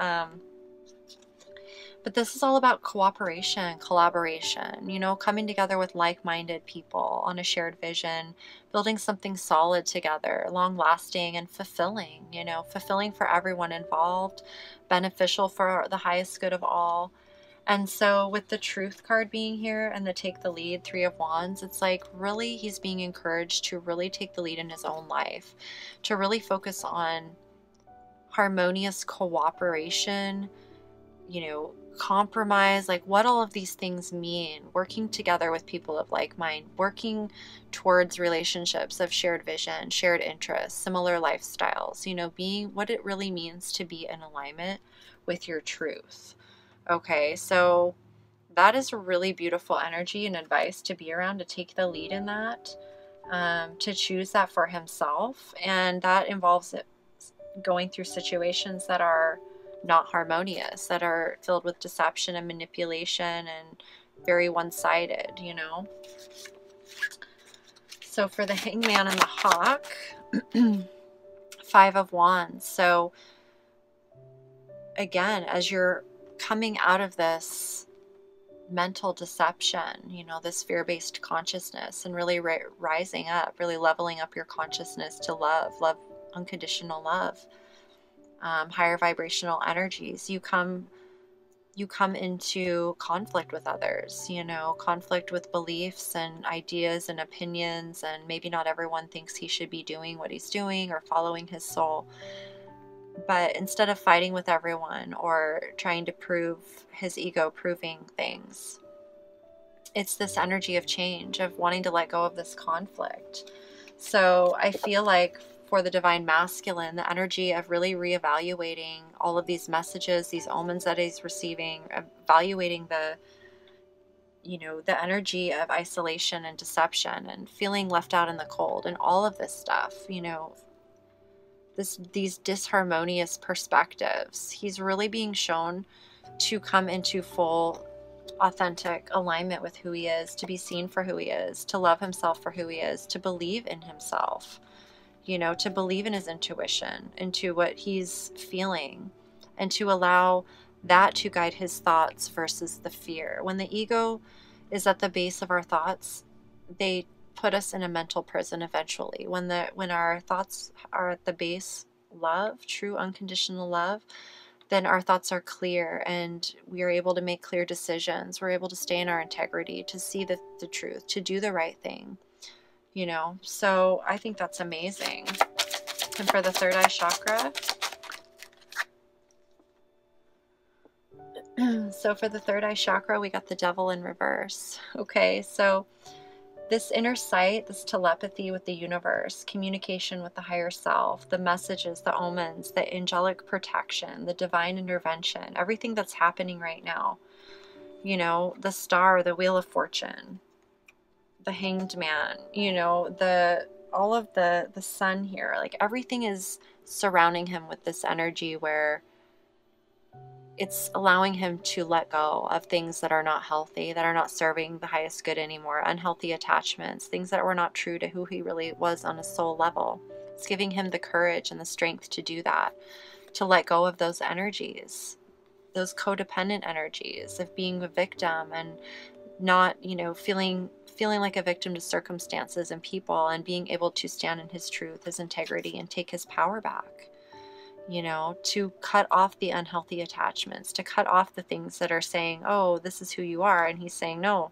But this is all about cooperation, collaboration, you know, coming together with like-minded people on a shared vision, building something solid together, long-lasting and fulfilling, you know, fulfilling for everyone involved, beneficial for the highest good of all. And so with the Truth card being here and the Take the Lead, Three of Wands, it's like really he's being encouraged to really take the lead in his own life, to really focus on harmonious cooperation, you know, compromise, like what all of these things mean, working together with people of like mind, working towards relationships of shared vision, shared interests, similar lifestyles, you know, being what it really means to be in alignment with your truth. Okay, so that is a really beautiful energy and advice to be around, to take the lead in that, to choose that for himself. And that involves it going through situations that are not harmonious, that are filled with deception and manipulation and very one-sided, you know. So for the Hangman and the Hawk, Five of Wands. So again, as you're coming out of this mental deception, you know, this fear-based consciousness, and really rising up, really leveling up your consciousness to love, unconditional love, higher vibrational energies, you come into conflict with others, you know, conflict with beliefs and ideas and opinions, and maybe not everyone thinks he should be doing what he's doing or following his soul. But instead of fighting with everyone or trying to prove his ego, proving things, it's this energy of change, of wanting to let go of this conflict. So I feel like for the Divine Masculine, the energy of really reevaluating all of these messages, these omens that he's receiving, evaluating the, you know, the energy of isolation and deception and feeling left out in the cold and all of this stuff, you know, these disharmonious perspectives. He's really being shown to come into full authentic alignment with who he is, to be seen for who he is, to love himself for who he is, to believe in himself, you know, to believe in his intuition, into what he's feeling, and to allow that to guide his thoughts versus the fear. When the ego is at the base of our thoughts, they put us in a mental prison eventually. When our thoughts are at the base, love, true unconditional love, then our thoughts are clear and we are able to make clear decisions. We're able to stay in our integrity, to see the truth, to do the right thing, you know. So I think that's amazing. And for the third eye chakra, so for the third eye chakra, we got the Devil in reverse. Okay, so this inner sight, this telepathy with the universe, communication with the higher self, the messages, the omens, the angelic protection, the divine intervention, everything that's happening right now, you know, the star, the wheel of fortune, the hanged man, you know, all of the sun here, like everything is surrounding him with this energy where it's allowing him to let go of things that are not healthy, that are not serving the highest good anymore, unhealthy attachments, things that were not true to who he really was on a soul level. It's giving him the courage and the strength to do that, to let go of those energies, those codependent energies of being a victim and not, you know, feeling like a victim to circumstances and people, and being able to stand in his truth, his integrity, and take his power back. You know, to cut off the unhealthy attachments, to cut off the things that are saying, oh, this is who you are. And he's saying, no,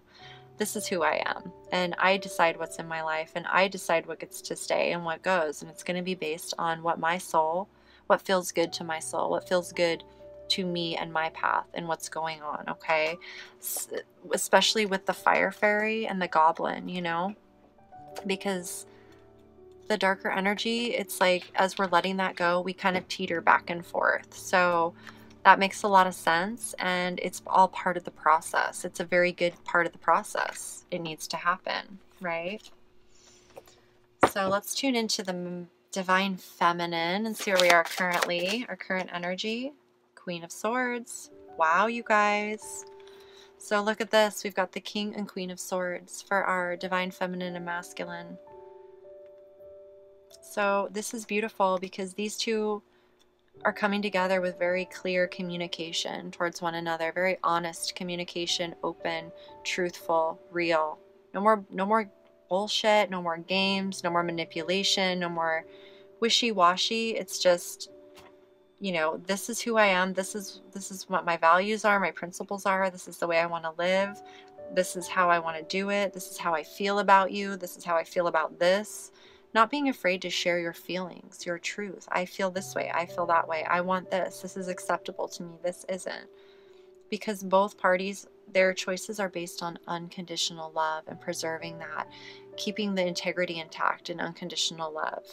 this is who I am. And I decide what's in my life, and I decide what gets to stay and what goes. And it's going to be based on what my soul, what feels good to my soul, what feels good to me and my path and what's going on. Okay. Especially with the fire fairy and the goblin, you know, because the darker energy, it's like as we're letting that go, we kind of teeter back and forth. So That makes a lot of sense, and it's all part of the process. It's a very good part of the process. It needs to happen, right? So let's tune into the divine feminine and see where we are currently, our current energy. Queen of Swords. Wow, you guys. So look at this. We've got the King and Queen of Swords for our divine feminine and masculine. So this is beautiful because these two are coming together with very clear communication towards one another, very honest communication, open, truthful, real. No more bullshit, no more games, no more manipulation, no more wishy-washy. It's just, you know, this is who I am. This is what my values are, my principles are. This is the way I want to live. This is how I want to do it. This is how I feel about you. This is how I feel about this. Not being afraid to share your feelings, your truth. I feel this way. I feel that way. I want this. This is acceptable to me. This isn't. Because both parties, their choices are based on unconditional love and preserving that, keeping the integrity intact in unconditional love,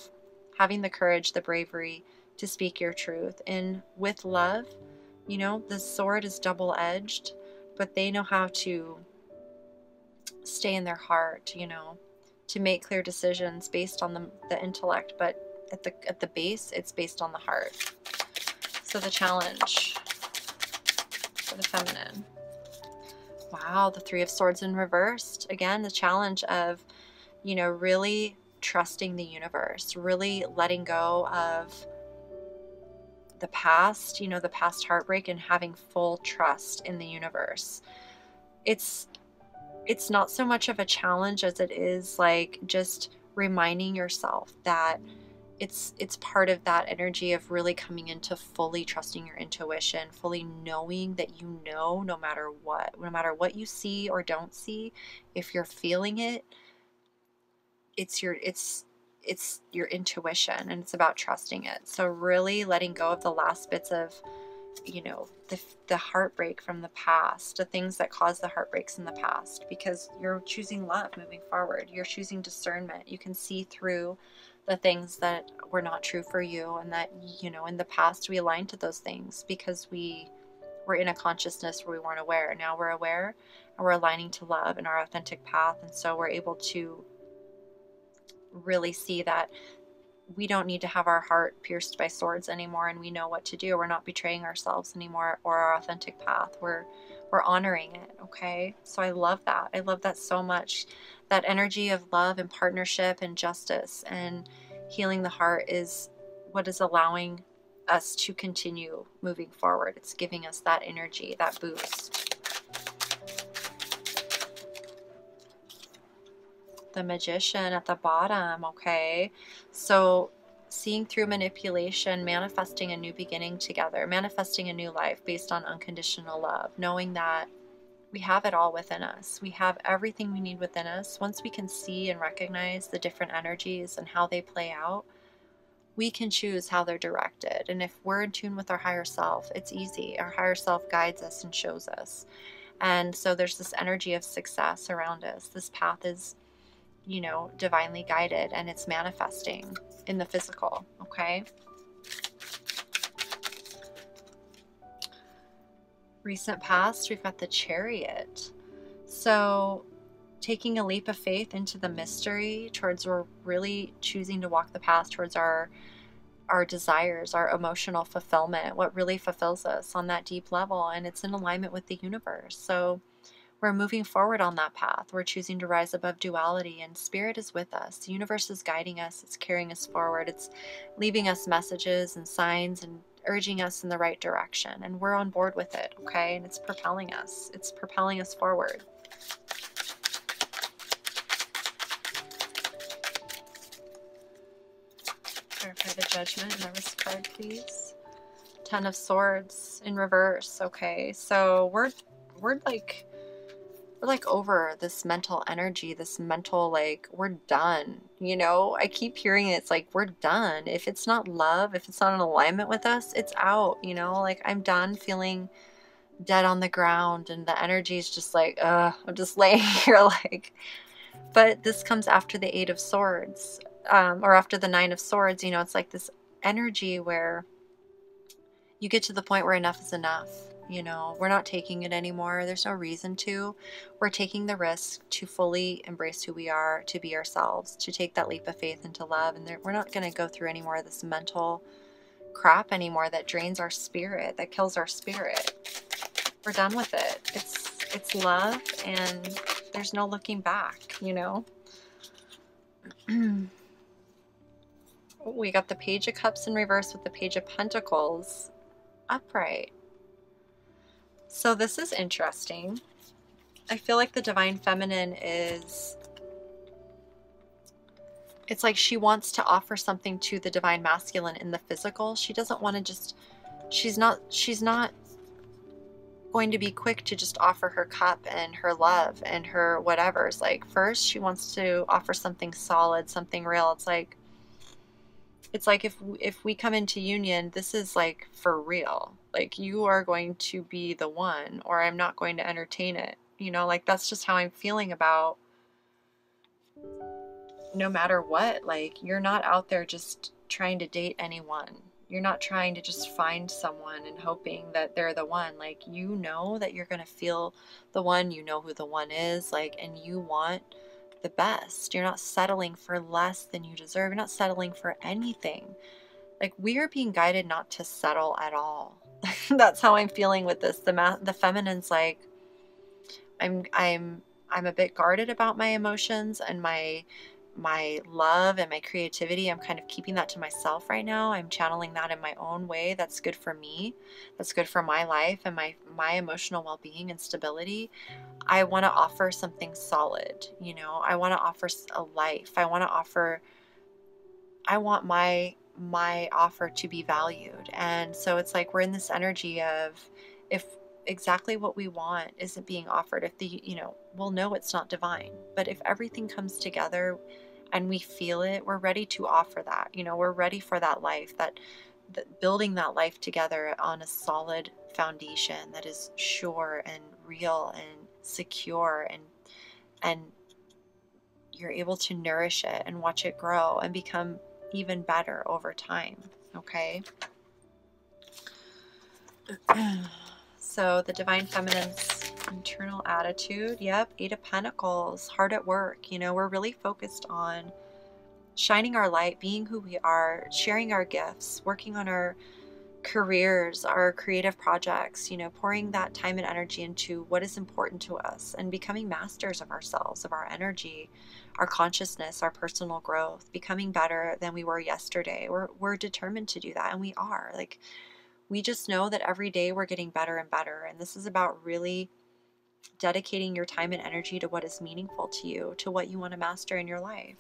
having the courage, the bravery to speak your truth. And with love, you know, the sword is double-edged, but they know how to stay in their heart, you know, to make clear decisions based on the intellect, but at the base, it's based on the heart. So the challenge for the feminine. Wow, the Three of Swords in reversed. Again, the challenge of, you know, really trusting the universe, really letting go of the past, you know, the past heartbreak, and having full trust in the universe. It's not so much of a challenge as it is like just reminding yourself that it's part of that energy of really coming into fully trusting your intuition, fully knowing that you know no matter what you see or don't see, if you're feeling it, it's your intuition, and it's about trusting it. So really letting go of the last bits of, you know, the heartbreak from the past, the things that caused the heartbreaks in the past, because you're choosing love moving forward. You're choosing discernment. You can see through the things that were not true for you, and that, you know, in the past we aligned to those things because we were in a consciousness where we weren't aware. Now we're aware, and we're aligning to love and our authentic path, and so we're able to really see that we don't need to have our heart pierced by swords anymore, and we know what to do. We're not betraying ourselves anymore or our authentic path. We're honoring it, okay? So I love that. I love that so much. That energy of love and partnership and justice and healing the heart is what is allowing us to continue moving forward. It's giving us that energy, that boost. The Magician at the bottom, okay? So seeing through manipulation, manifesting a new beginning together, manifesting a new life based on unconditional love, knowing that we have it all within us. We have everything we need within us. Once we can see and recognize the different energies and how they play out, we can choose how they're directed. And if we're in tune with our higher self, it's easy. Our higher self guides us and shows us. And so there's this energy of success around us. This path is, you know, divinely guided, and it's manifesting in the physical, okay? Recent past, we've got the Chariot. So taking a leap of faith into the mystery towards, we're really choosing to walk the path towards our desires, our emotional fulfillment, what really fulfills us on that deep level, and it's in alignment with the universe. So we're moving forward on that path. We're choosing to rise above duality, and spirit is with us. The universe is guiding us. It's carrying us forward. It's leaving us messages and signs and urging us in the right direction. And we're on board with it, okay? And it's propelling us. It's propelling us forward. Clarify the Judgment and the Risk card, please. Ten of Swords in reverse, okay? So we're like over this mental energy, this mental, like, we're done, you know? I keep hearing it. It's like, we're done. If it's not love, if it's not in alignment with us, it's out, you know? Like, I'm done feeling dead on the ground, and the energy is just like, I'm just laying here, like. But this comes after the Eight of Swords, or after the Nine of Swords, you know? It's like this energy where You get to the point where enough is enough. You know, we're not taking it anymore. There's no reason to. We're taking the risk to fully embrace who we are, to be ourselves, to take that leap of faith into love. And we're not going to go through any more of this mental crap anymore that drains our spirit, that kills our spirit. We're done with it. It's love, and there's no looking back, you know. We got the Page of Cups in reverse with the Page of Pentacles upright. So this is interesting. I feel like the Divine Feminine is, it's like she wants to offer something to the Divine Masculine in the physical. She doesn't want to just, she's not going to be quick to just offer her cup and her love and her whatever's. Like, first she wants to offer something solid, something real. It's like if we come into union, this is like for real. Like, you are going to be the one, or I'm not going to entertain it. You know, like, that's just how I'm feeling about no matter what. Like, you're not out there just trying to date anyone. You're not trying to just find someone and hoping that they're the one. Like, you know that you're going to feel the one, you know who the one is, like, and you want the best. You're not settling for less than you deserve. You're not settling for anything. Like, we are being guided not to settle at all. That's how I'm feeling with this. The feminine's like, I'm a bit guarded about my emotions and my love and my creativity. I'm kind of keeping that to myself right now. I'm channeling that in my own way. That's good for me. That's good for my life and my emotional well-being and stability. I want to offer something solid, you know. I want to offer a life. I want my offer to be valued. And so it's like we're in this energy of, if exactly what we want isn't being offered, if we'll know it's not divine. But if everything comes together and we feel it, we're ready to offer that. You know, we're ready for that life, that building that life together on a solid foundation that is sure and real and secure, and you're able to nourish it and watch it grow and become even better over time. Okay. So the Divine Feminine's internal attitude, yep, 8 of Pentacles, hard at work. You know, we're really focused on shining our light, being who we are, sharing our gifts, working on our careers, our creative projects, you know, pouring that time and energy into what is important to us and becoming masters of ourselves, of our energy, our consciousness, our personal growth, becoming better than we were yesterday. We're determined to do that, and we are. Like, we just know that every day we're getting better and better, and this is about really dedicating your time and energy to what is meaningful to you, to what you want to master in your life.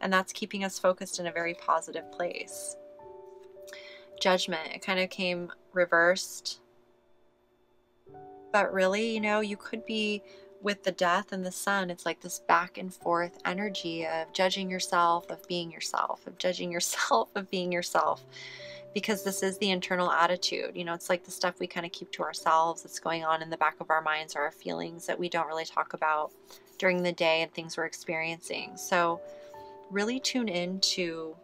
And that's keeping us focused in a very positive place. Judgment, it kind of came reversed. But really, you know, you could be with the Death and the Sun. It's like this back and forth energy of judging yourself, of being yourself, of judging yourself, of being yourself. Because this is the internal attitude. You know, it's like the stuff we kind of keep to ourselves that's going on in the back of our minds, or our feelings that we don't really talk about during the day and things we're experiencing. So really tune into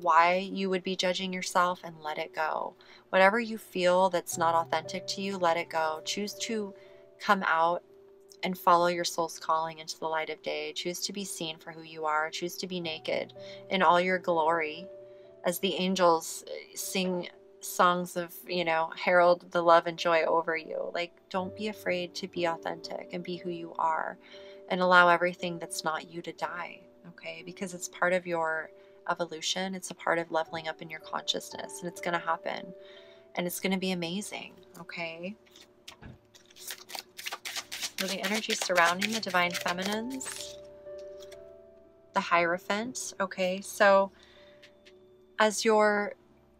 why you would be judging yourself and let it go. Whatever you feel that's not authentic to you, let it go. Choose to come out and follow your soul's calling into the light of day. Choose to be seen for who you are. Choose to be naked in all your glory, as the angels sing songs of, you know, herald the love and joy over you. Like, don't be afraid to be authentic and be who you are, and allow everything that's not you to die, okay? Because it's part of your evolution. It's a part of leveling up in your consciousness, and it's going to happen, and it's going to be amazing, okay? So the energy surrounding the Divine Feminines, the Hierophant, okay? So as you're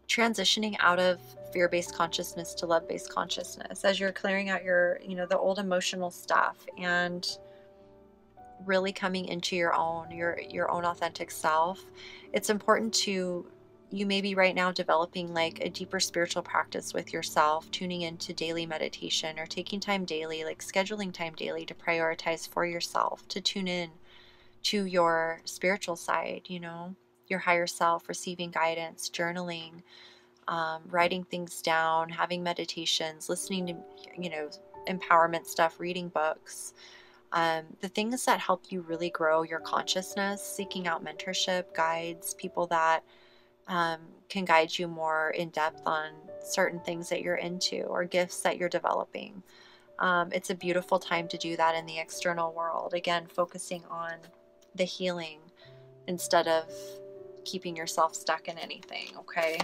transitioning out of fear-based consciousness to love-based consciousness, as you're clearing out your, you know, the old emotional stuff, and really coming into your own authentic self, it's important to, you may be right now developing like a deeper spiritual practice with yourself, tuning into daily meditation, or taking time daily, like scheduling time daily to prioritize for yourself, to tune in to your spiritual side, you know, your higher self, receiving guidance, journaling, writing things down, having meditations, listening to, empowerment stuff, reading books. The things that help you really grow your consciousness, seeking out mentorship, guides, people that can guide you more in depth on certain things that you're into or gifts that you're developing. It's a beautiful time to do that in the external world. Again, focusing on the healing instead of keeping yourself stuck in anything, okay?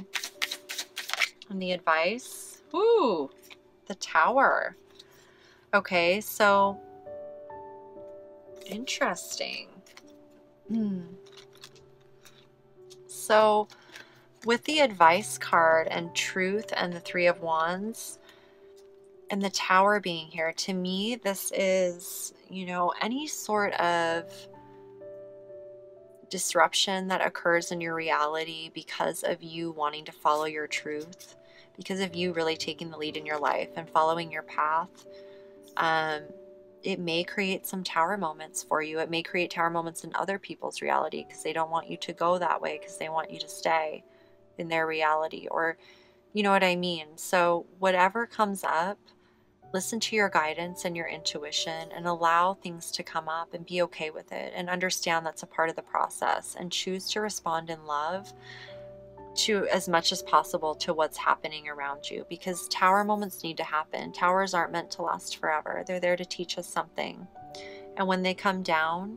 And the advice, ooh, the Tower. Okay, so interesting. So with the advice card and truth and the Three of Wands and the Tower being here, to me, this is, any sort of disruption that occurs in your reality because of you wanting to follow your truth, because of you really taking the lead in your life and following your path. It may create some tower moments for you. It may create tower moments in other people's reality because they don't want you to go that way, because they want you to stay in their reality, or you know what I mean? So whatever comes up, listen to your guidance and your intuition and allow things to come up and be okay with it and understand that's a part of the process, and choose to respond in love to as much as possible to what's happening around you, because tower moments need to happen. Towers aren't meant to last forever. They're there to teach us something. And when they come down,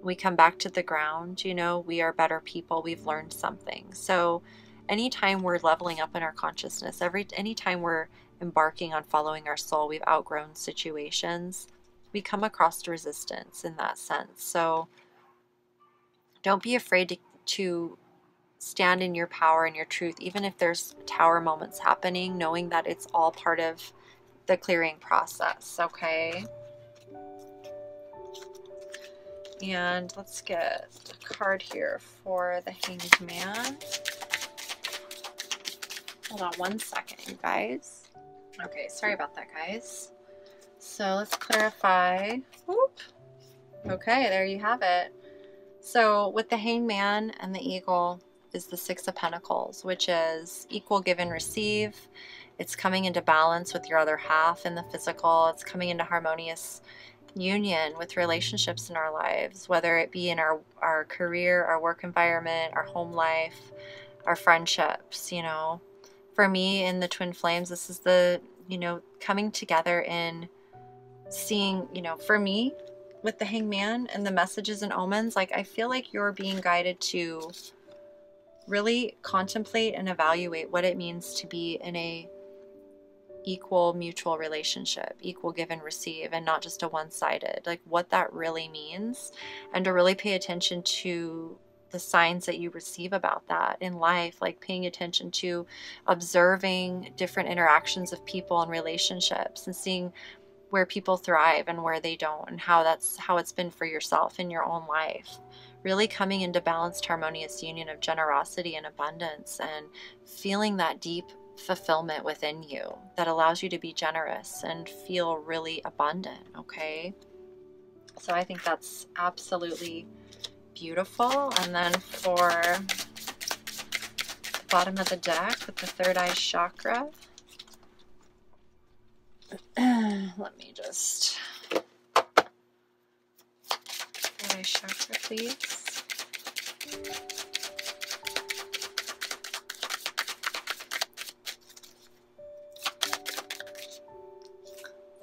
we come back to the ground, we are better people. We've learned something. So anytime we're leveling up in our consciousness, anytime we're embarking on following our soul, we've outgrown situations, we come across resistance in that sense. So don't be afraid to stand in your power and your truth, even if there's tower moments happening, knowing that it's all part of the clearing process, okay? And let's get a card here for the Hanged Man. Hold on one second, you guys. Okay, sorry about that, guys. So let's clarify. Whoop. Okay, there you have it. So with the Hanged Man and the Eagle is the Six of Pentacles, which is equal give and receive. It's coming into balance with your other half in the physical. It's coming into harmonious union with relationships in our lives, whether it be in our career, our work environment, our home life, our friendships. For me in the Twin Flames, this is the, coming together in seeing, for me with the Hanged Man and the messages and omens, like I feel like you're being guided to really contemplate and evaluate what it means to be in a equal mutual relationship, equal give and receive, and not just a one-sided, like what that really means, and to really pay attention to the signs that you receive about that in life, like paying attention to observing different interactions of people and relationships and seeing where people thrive and where they don't, and how it's been for yourself in your own life. Really coming into balanced, harmonious union of generosity and abundance, and feeling that deep fulfillment within you that allows you to be generous and feel really abundant, okay? So I think that's absolutely beautiful. And then for the bottom of the deck with the third eye chakra, let me just, third eye chakra, please.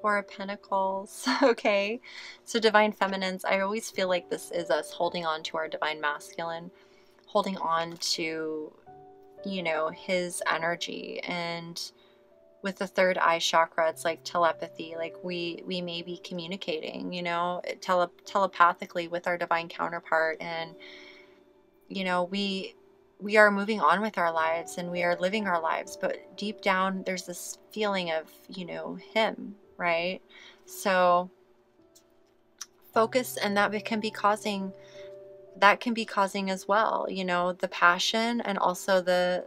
Four of Pentacles. Okay, so divine feminines, I always feel like this is us holding on to our divine masculine, holding on to, his energy. And with the third eye chakra, it's like telepathy, like we may be communicating, telepathically with our divine counterpart, and we are moving on with our lives and we are living our lives, but deep down there's this feeling of him, right? So focus, and that can be causing as well, the passion, and also the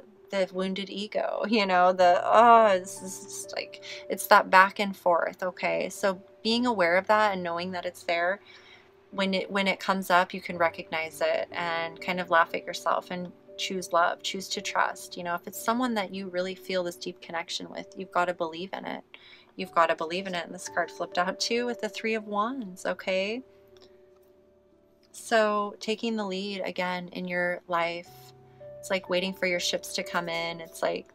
wounded ego, this is just like, it's that back and forth, okay? So being aware of that and knowing that it's there, when it comes up, you can recognize it and kind of laugh at yourself and choose love, choose to trust. You know, if it's someone that you really feel this deep connection with, you've got to believe in it. You've got to believe in it. And this card flipped out too with the Three of Wands, okay? So taking the lead again in your life, it's like waiting for your ships to come in. It's like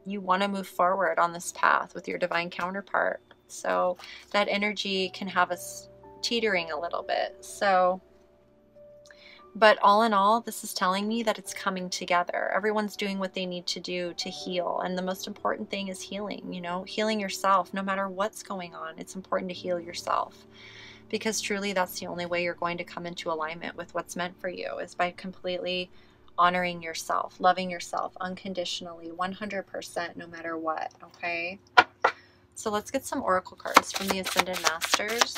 you want to move forward on this path with your divine counterpart. So that energy can have us teetering a little bit. So, but all in all, this is telling me that it's coming together. Everyone's doing what they need to do to heal. And the most important thing is healing, you know, healing yourself. No matter what's going on, it's important to heal yourself. Because truly that's the only way you're going to come into alignment with what's meant for you, is by completely honoring yourself, loving yourself unconditionally, 100%, no matter what, okay? So let's get some oracle cards from the Ascended Masters.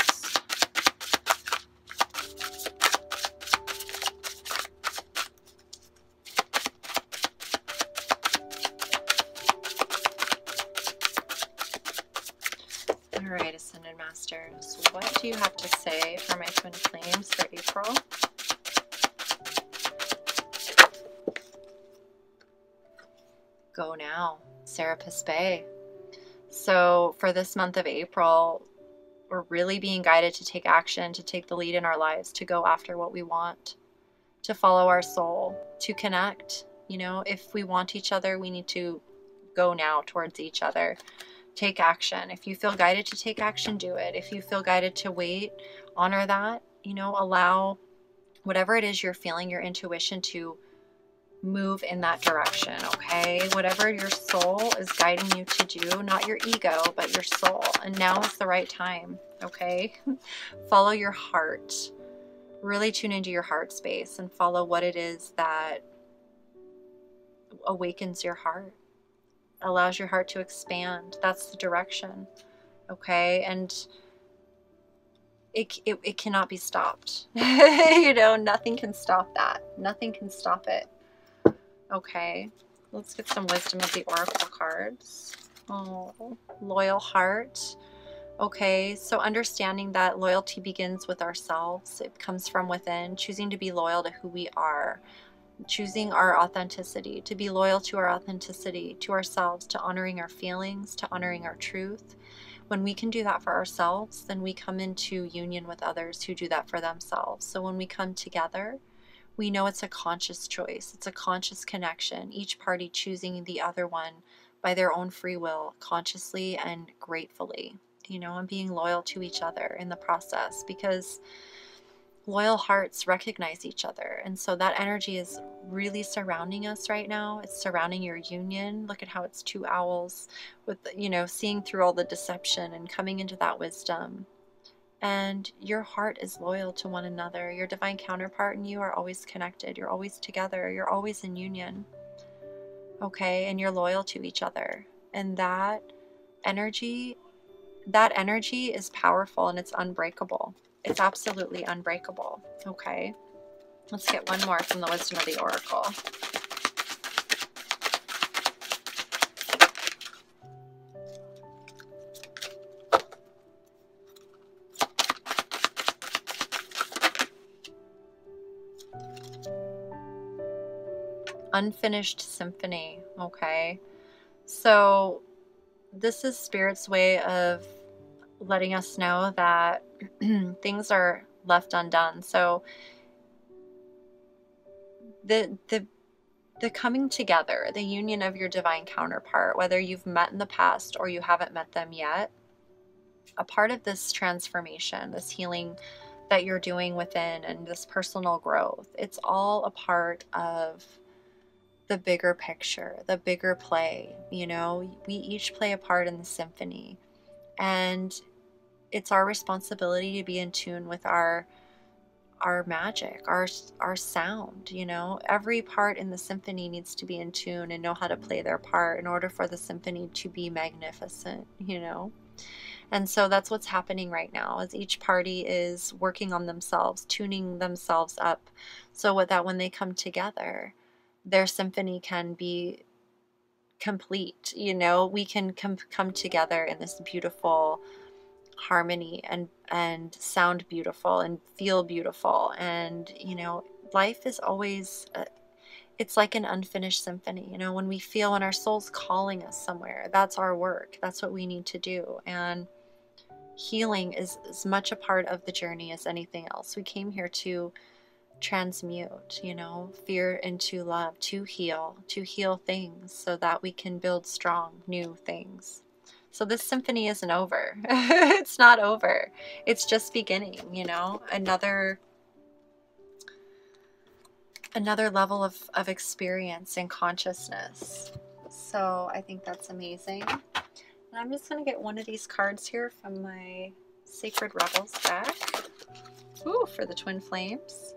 All right, Ascended Masters, what do you have to say for my twin flames for April? Go now, Serapis Bay. So for this month of April, we're really being guided to take action, to take the lead in our lives, to go after what we want, to follow our soul, to connect. You know, if we want each other, we need to go now towards each other. Take action. If you feel guided to take action, do it. If you feel guided to wait, honor that. You know, allow whatever it is you're feeling, your intuition, to move in that direction, okay? Whatever your soul is guiding you to do, not your ego, but your soul. And now is the right time, okay? Follow your heart. Really tune into your heart space and follow what it is that awakens your heart, allows your heart to expand. That's the direction, okay? And it cannot be stopped. You know, nothing can stop that. Nothing can stop it. Okay, let's get some wisdom of the oracle cards. Oh, loyal heart. Okay, so understanding that loyalty begins with ourselves. It comes from within, choosing to be loyal to who we are, choosing our authenticity, to be loyal to our authenticity, to ourselves, to honoring our feelings, to honoring our truth. When we can do that for ourselves, then we come into union with others who do that for themselves. So when we come together, we know it's a conscious choice. It's a conscious connection. Each party choosing the other one by their own free will, consciously and gratefully, you know, and being loyal to each other in the process, because loyal hearts recognize each other. And so that energy is really surrounding us right now. It's surrounding your union. Look at how it's two owls with, you know, seeing through all the deception and coming into that wisdom. And your heart is loyal to one another. Your divine counterpart and you are always connected. You're always together. You're always in union. Okay? And you're loyal to each other. And that energy is powerful and it's unbreakable. It's absolutely unbreakable. Okay? Let's get one more from the wisdom of the oracle. Unfinished symphony. Okay, so this is Spirit's way of letting us know that things are left undone. So the coming together, the union of your divine counterpart, whether you've met in the past or you haven't met them yet, a part of this transformation, this healing that you're doing within, and this personal growth, it's all a part of the bigger picture, the bigger play. You know, we each play a part in the symphony, and it's our responsibility to be in tune with our magic, our sound. You know, every part in the symphony needs to be in tune and know how to play their part in order for the symphony to be magnificent, you know. And so that's what's happening right now, as each party is working on themselves, tuning themselves up, so that when they come together, their symphony can be complete. You know, we can come together in this beautiful harmony and sound beautiful and feel beautiful. And, you know, life is always it's like an unfinished symphony. You know, when we feel, when our soul's calling us somewhere, that's our work. That's what we need to do. And healing is as much a part of the journey as anything else. We came here to transmute, you know, fear into love, to heal things so that we can build strong new things. So this symphony isn't over. It's not over. It's just beginning, you know, another level of experience and consciousness. So I think that's amazing. And I'm just going to get one of these cards here from my Sacred Rebels deck. Ooh, for the twin flames.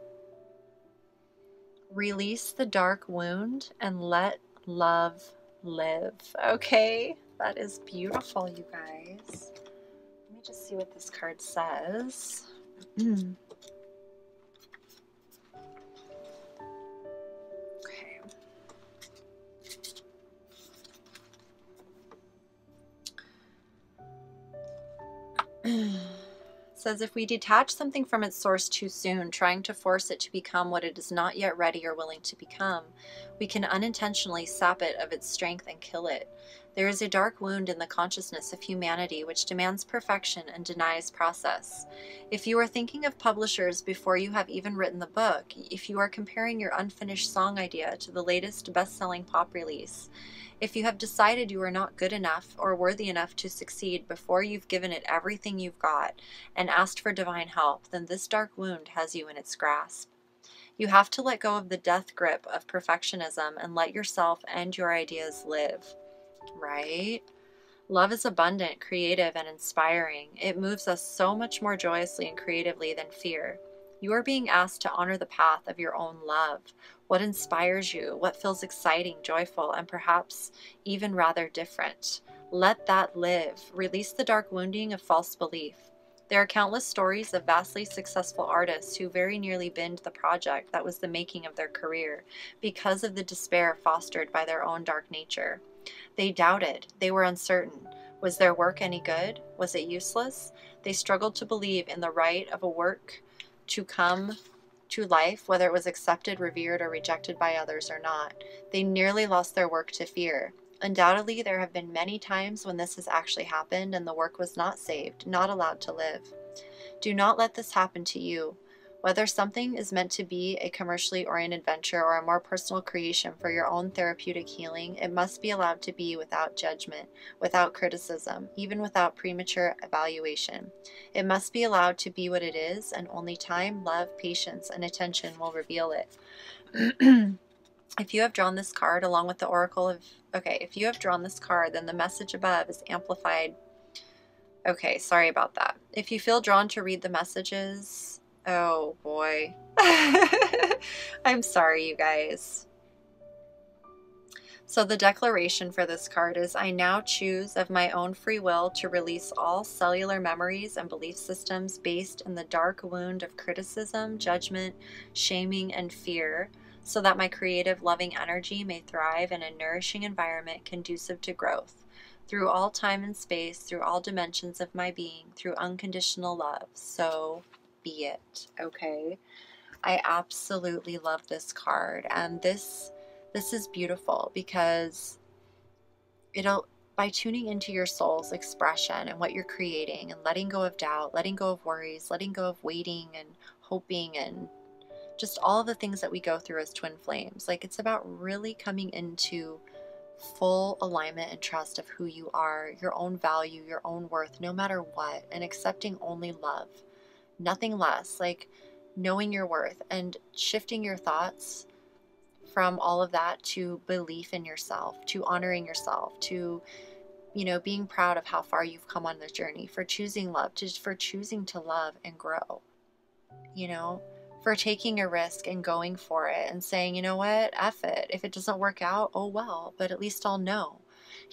Release the dark wound and let love live. Okay, that is beautiful, you guys. Let me just see what this card says. Okay. Says, if we detach something from its source too soon, trying to force it to become what it is not yet ready or willing to become, we can unintentionally sap it of its strength and kill it. There is a dark wound in the consciousness of humanity which demands perfection and denies process. If you are thinking of publishers before you have even written the book, if you are comparing your unfinished song idea to the latest best-selling pop release, if you have decided you are not good enough or worthy enough to succeed before you've given it everything you've got and asked for divine help, then this dark wound has you in its grasp. You have to let go of the death grip of perfectionism and let yourself and your ideas live. Right? Love is abundant, creative, and inspiring. It moves us so much more joyously and creatively than fear. You are being asked to honor the path of your own love. What inspires you? What feels exciting, joyful, and perhaps even rather different? Let that live. Release the dark wounding of false belief. There are countless stories of vastly successful artists who very nearly binned the project that was the making of their career because of the despair fostered by their own dark nature. They doubted. They were uncertain. Was their work any good? Was it useless? They struggled to believe in the right of a work to come to life, whether it was accepted, revered, or rejected by others or not. They nearly lost their work to fear. Undoubtedly, there have been many times when this has actually happened and the work was not saved, not allowed to live. Do not let this happen to you. Whether something is meant to be a commercially oriented venture or a more personal creation for your own therapeutic healing, it must be allowed to be without judgment, without criticism, even without premature evaluation. It must be allowed to be what it is, and only time, love, patience, and attention will reveal it. If you have drawn this card along with the Oracle of... Okay, if you have drawn this card, then the message above is amplified. Okay, sorry about that. If you feel drawn to read the messages... Oh boy. I'm sorry, you guys. So the declaration for this card is, I now choose of my own free will to release all cellular memories and belief systems based in the dark wound of criticism, judgment, shaming, and fear, so that my creative, loving energy may thrive in a nourishing environment conducive to growth, through all time and space, through all dimensions of my being, through unconditional love. So be it. Okay, I absolutely love this card, and this is beautiful because it'll, by tuning into your soul's expression and what you're creating and letting go of doubt, letting go of worries, letting go of waiting and hoping and just all of the things that we go through as twin flames. Like, it's about really coming into full alignment and trust of who you are, your own value, your own worth, no matter what, and accepting only love. Nothing less, like knowing your worth and shifting your thoughts from all of that to belief in yourself, to honoring yourself, to, you know, being proud of how far you've come on the journey, for choosing love, for choosing to love and grow, you know, for taking a risk and going for it and saying, you know what, F it. If it doesn't work out, oh well, but at least I'll know,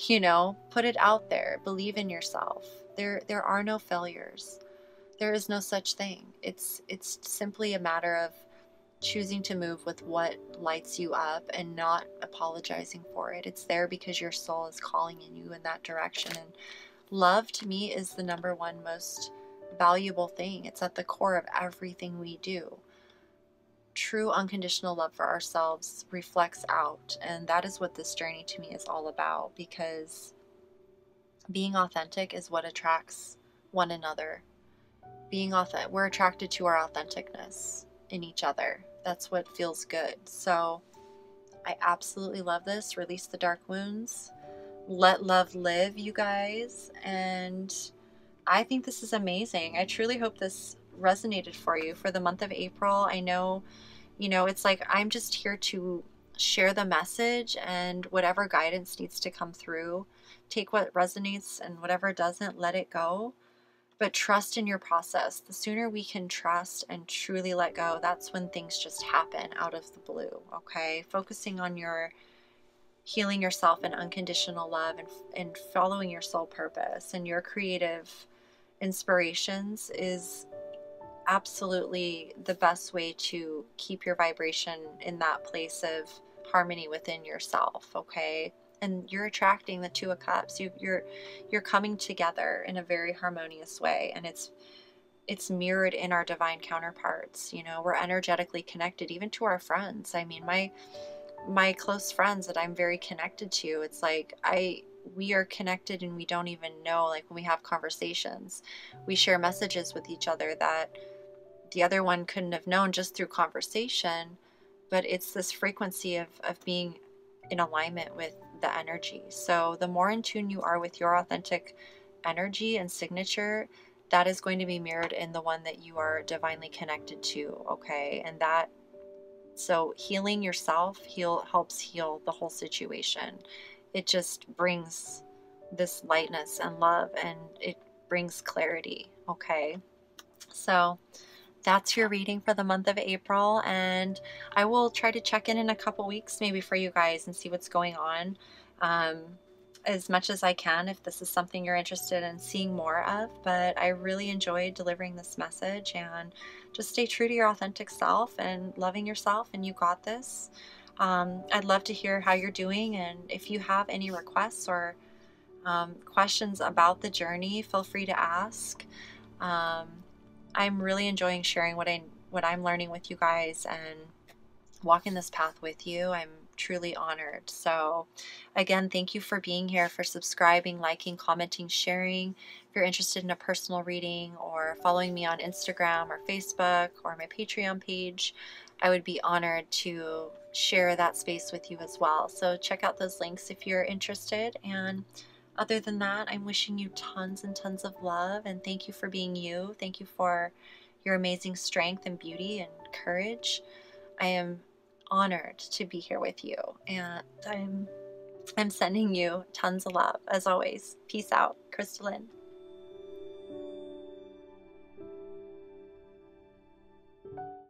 you know, put it out there, believe in yourself. There are no failures. There is no such thing. It's simply a matter of choosing to move with what lights you up and not apologizing for it. It's there because your soul is calling you in that direction. And love, to me, is the number one most valuable thing. It's at the core of everything we do. true unconditional love for ourselves reflects out. And that is what this journey to me is all about, because being authentic is what attracts one another. Being authentic, we're attracted to our authenticness in each other. That's what feels good. So I absolutely love this. Release the dark wounds. Let love live, you guys. And I think this is amazing. I truly hope this resonated for you for the month of April. I know, it's like I'm just here to share the message, and whatever guidance needs to come through, take what resonates, and whatever doesn't, let it go. But trust in your process. The sooner we can trust and truly let go, that's when things just happen out of the blue, okay? Focusing on your healing yourself in unconditional love, and following your soul purpose and your creative inspirations is absolutely the best way to keep your vibration in that place of harmony within yourself, okay? And you're attracting the Two of Cups. You're coming together in a very harmonious way, and it's mirrored in our divine counterparts. We're energetically connected, even to our friends. I mean, my close friends that I'm very connected to, it's like we are connected and we don't even know. Like, when we have conversations, we share messages with each other that the other one couldn't have known just through conversation. But it's this frequency of being in alignment with the energy. So the more in tune you are with your authentic energy and signature, that is going to be mirrored in the one that you are divinely connected to, okay? And so healing yourself helps heal the whole situation. It just brings this lightness and love, and it brings clarity, okay? So that's your reading for the month of April, and I will try to check in a couple weeks maybe for you guys and see what's going on, as much as I can, if this is something you're interested in seeing more of. But I really enjoyed delivering this message, and just stay true to your authentic self and loving yourself, and you got this. I'd love to hear how you're doing, and if you have any requests or questions about the journey, feel free to ask. I'm really enjoying sharing what I'm learning with you guys and walking this path with you. I'm truly honored. So again, thank you for being here, for subscribing, liking, commenting, sharing. If you're interested in a personal reading or following me on Instagram or Facebook or my Patreon page, I would be honored to share that space with you as well. So check out those links if you're interested. And other than that, I'm wishing you tons and tons of love, and thank you for being you. Thank you for your amazing strength and beauty and courage. I am honored to be here with you, and I'm sending you tons of love as always. Peace out, Crystalline.